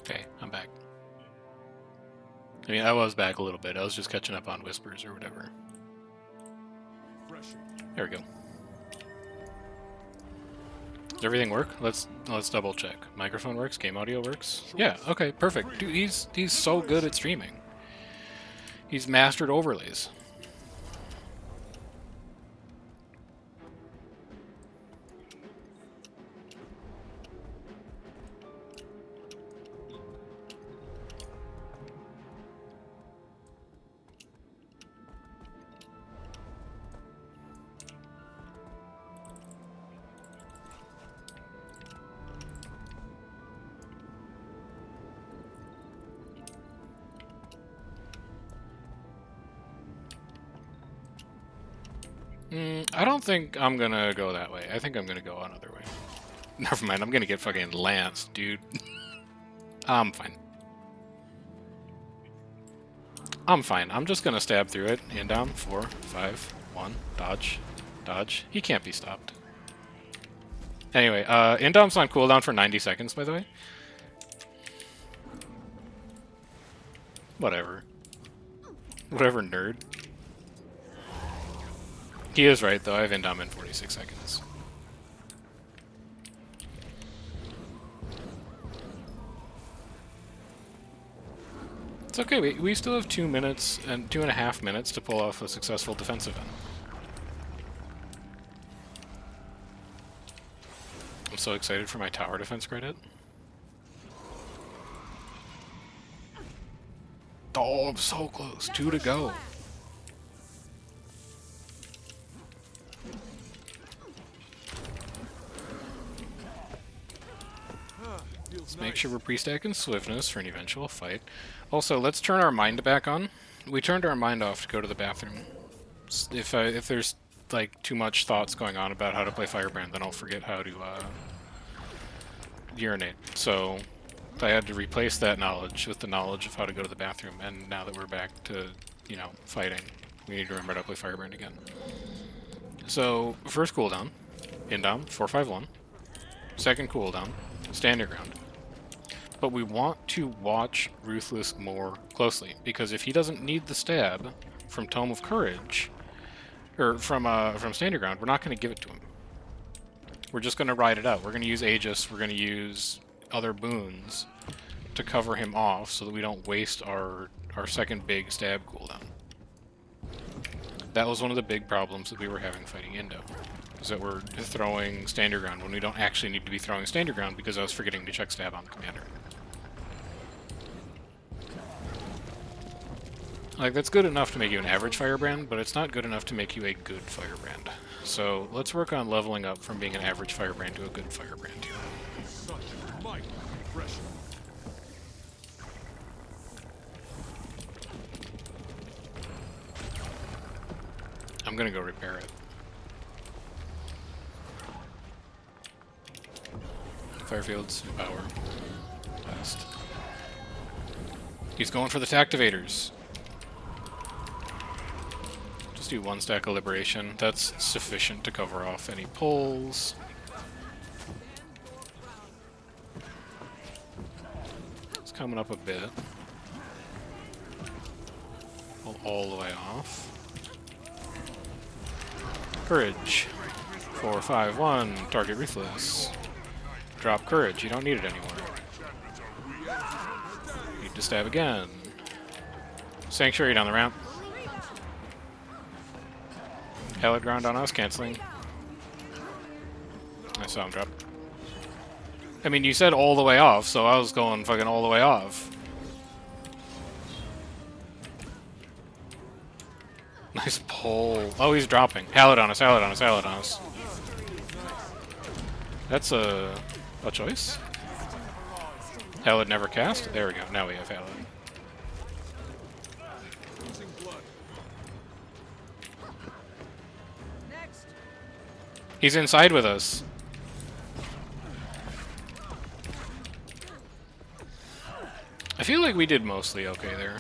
A: Okay, I'm back. I mean, I was back a little bit. I was just catching up on whispers or whatever.
B: Refreshing.
A: There we go. Does everything work? Let's double check. Microphone works. Game audio works. Yeah. Okay. Perfect. Dude, he's so good at streaming. He's mastered overlays. I don't think I'm gonna go that way. I think I'm gonna go another way. Never mind, I'm gonna get fucking lanced, dude. I'm fine. I'm fine. I'm just gonna stab through it. And down. 4, 5, 1. Dodge. Dodge. He can't be stopped. Anyway, Indom's on cooldown for 90 seconds, by the way. Whatever. Whatever, nerd. He is right, though. I have Indom in 46 seconds. It's okay, we still have 2 minutes and 2.5 minutes to pull off a successful defense event. I'm so excited for my tower defense credit. Oh, I'm so close. 2 to go. Let's make sure we're pre-stacking swiftness for an eventual fight. Also, let's turn our mind back on. We turned our mind off to go to the bathroom. If there's like too much thoughts going on about how to play Firebrand, then I'll forget how to urinate. So I had to replace that knowledge with the knowledge of how to go to the bathroom. And now that we're back to, you know, fighting, we need to remember how to play Firebrand again. So first cooldown, Indom 451. Second cooldown, stand your ground. But we want to watch Ruthless more closely, because if he doesn't need the stab from Tome of Courage, or from Stand Your Ground, we're not going to give it to him. We're just going to ride it out. We're going to use Aegis, we're going to use other boons to cover him off so that we don't waste our second big stab cooldown. That was one of the big problems that we were having fighting Indo, is that we're throwing Stand Your Ground when we don't actually need to be throwing Stand Your Ground because I was forgetting to check stab on the commander. Like, that's good enough to make you an average Firebrand, but it's not good enough to make you a good Firebrand. So let's work on leveling up from being an average Firebrand to a good Firebrand here.
B: Such a mighty impression.
A: I'm gonna go repair it. Firefields, power, blast. He's going for the Tactivators. Just do 1 stack of Liberation. That's sufficient to cover off any pulls. It's coming up a bit. Pull all the way off. Courage. 4, 5, 1. Target Ruthless. Drop Courage. You don't need it anymore. Need to stab again. Sanctuary down the ramp. Hallowed Ground on us, canceling. I saw him drop. I mean, you said all the way off, so I was going fucking all the way off. Nice pull. Oh, he's dropping. Hallowed on us, Hallowed on us, Hallowed on us. That's a choice. Hallowed never cast? There we go. Now we have Hallowed. He's inside with us. I feel like we did mostly okay there.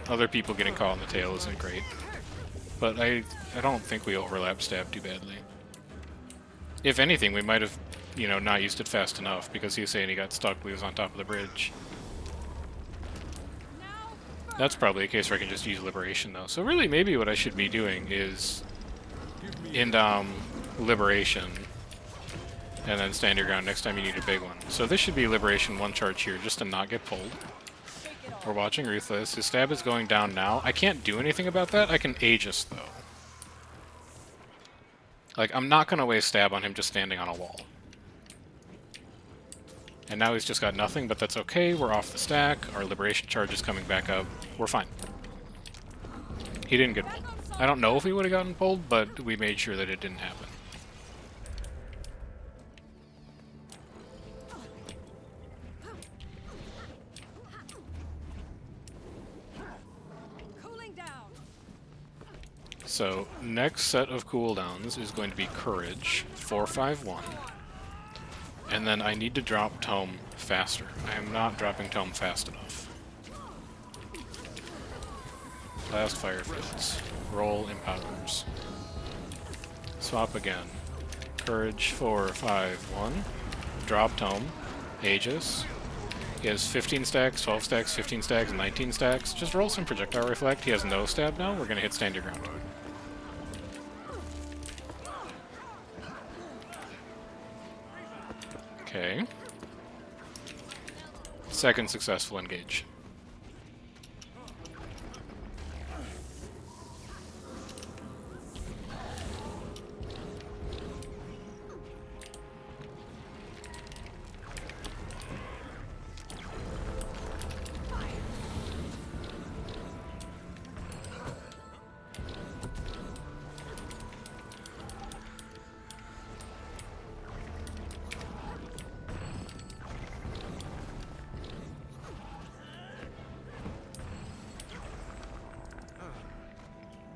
A: Other people getting caught in the tail isn't great. But I don't think we overlapped stab too badly. If anything, we might have, you know, not used it fast enough because he was saying he got stuck when he was on top of the bridge. That's probably a case where I can just use Liberation, though. So really, maybe what I should be doing is Indom Liberation, and then Stand Your Ground next time you need a big one. So this should be Liberation 1 charge here, just to not get pulled. We're watching Ruthless. His stab is going down now. I can't do anything about that. I can Aegis, though. Like, I'm not going to waste stab on him just standing on a wall. And now he's just got nothing, but that's okay. We're off the stack. Our Liberation charge is coming back up. We're fine. He didn't get pulled. I don't know if he would have gotten pulled, but we made sure that it didn't happen. So, next set of cooldowns is going to be Courage, 451. And then I need to drop Tome faster. I am not dropping Tome fast enough. Last Firefields. Roll Empowers. Swap again. Courage 4, 5, 1. Drop tome. Aegis. He has 15 stacks, 12 stacks, 15 stacks, 19 stacks. Just roll some projectile reflect. He has no stab now. We're gonna hit stand your ground. Okay. Second successful engage.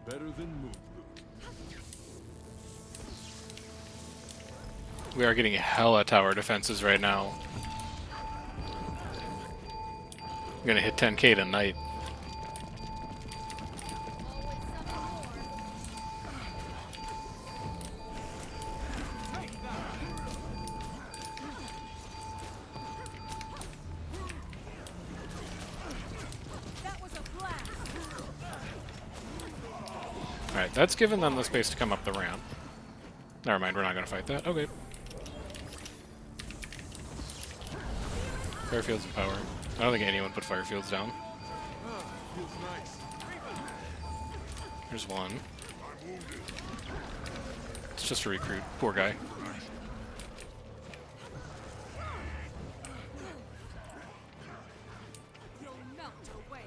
B: Better than move.
A: We are getting hella tower defenses right now. I'm gonna hit 10k tonight.
E: That was a blast.
A: Alright, that's given them the space to come up the ramp. Never mind, we're not gonna fight that. Okay. Firefields and power. I don't think anyone put firefields down.
B: Feels nice.
A: There's one. It's just a recruit. Poor guy.
E: You'll melt away.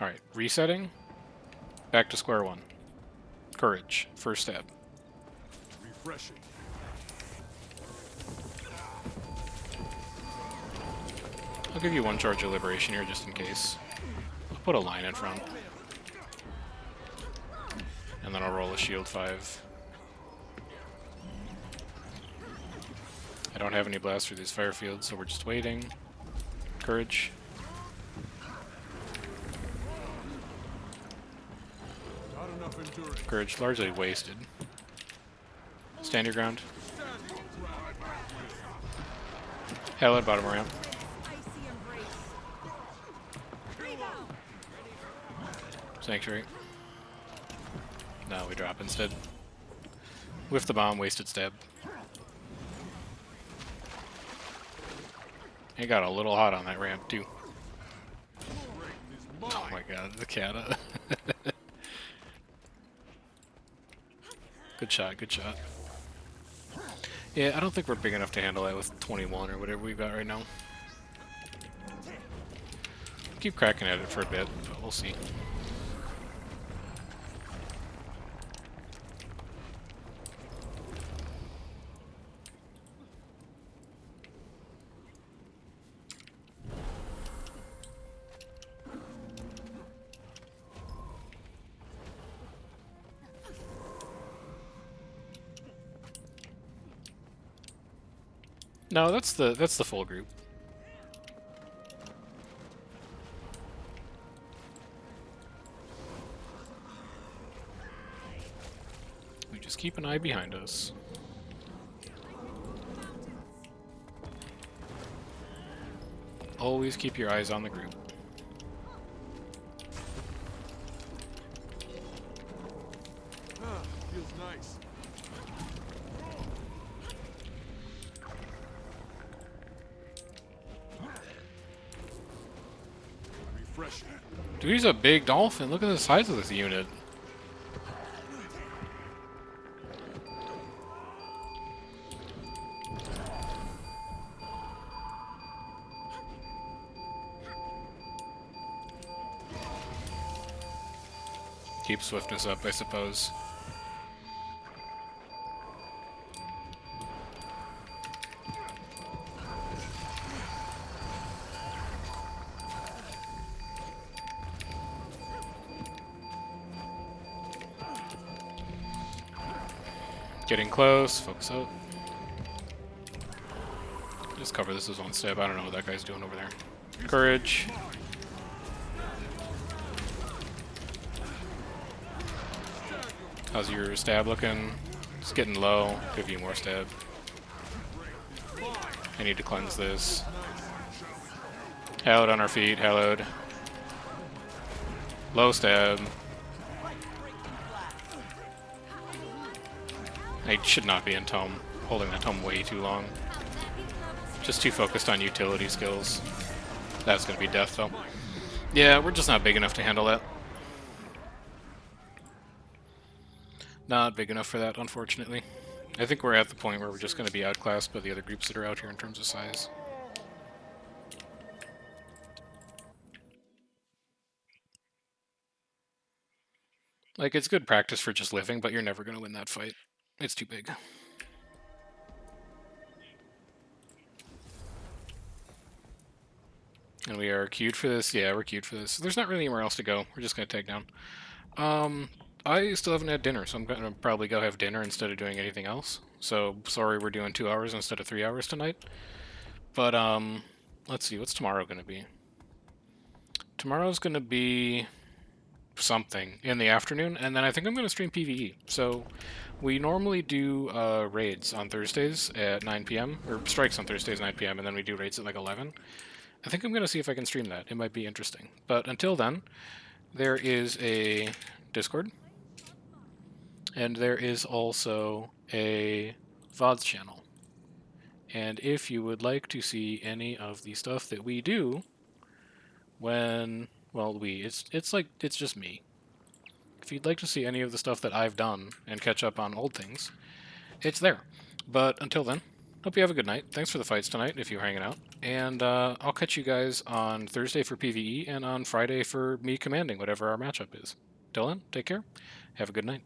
A: Alright, resetting. Back to square one. Courage. First stab.
B: Refreshing.
A: I'll give you one charge of liberation here just in case. I'll put a line in front. And then I'll roll a shield 5. I don't have any blasts for these firefields, so we're just waiting. Courage.
B: Not enough endurance.
A: Courage largely wasted. Stand your ground. Hell at bottom ramp.
E: Icy embrace. Rebound.
A: Sanctuary. No, we drop instead. Whiff the bomb, wasted stab. It got a little hot on that ramp too. Oh my god, the Kata. Good shot, good shot. Yeah, I don't think we're big enough to handle that with 21 or whatever we've got right now. Keep cracking at it for a bit, but we'll see. No, that's the full group. We just keep an eye behind us. Always keep your eyes on the group.
B: Feels nice. Refreshing.
A: Dude, he's a big dolphin. Look at the size of this unit. Keep swiftness up, I suppose. Getting close, focus out. Just cover this as one step. I don't know what that guy's doing over there. Courage. How's your stab looking? It's getting low. Give you more stab. I need to cleanse this. Hallowed on our feet. Hallowed. Low stab. I should not be in tome. Holding that tome way too long. Just too focused on utility skills. That's gonna be death, though. Yeah, we're just not big enough to handle that. Not big enough for that, unfortunately. I think we're at the point where we're just gonna be outclassed by the other groups that are out here in terms of size. Like, it's good practice for just living, but you're never gonna win that fight. It's too big. And we are queued for this. Yeah, we're queued for this. There's not really anywhere else to go. We're just gonna take down. I still haven't had dinner, so I'm gonna probably go have dinner instead of doing anything else. So, sorry we're doing 2 hours instead of 3 hours tonight. But, let's see, what's tomorrow gonna be? Tomorrow's gonna be something in the afternoon, and then I think I'm gonna stream PvE. So, we normally do, raids on Thursdays at 9 p.m., or strikes on Thursdays at 9 p.m., and then we do raids at like 11. I think I'm gonna see if I can stream that. It might be interesting. But until then, there is a Discord, and there is also a VODs channel. And if you would like to see any of the stuff that we do when, well, it's just me. If you'd like to see any of the stuff that I've done and catch up on old things, it's there. But until then, hope you have a good night. Thanks for the fights tonight, if you're hanging out. And I'll catch you guys on Thursday for PvE and on Friday for me commanding whatever our matchup is. Till then, take care. Have a good night.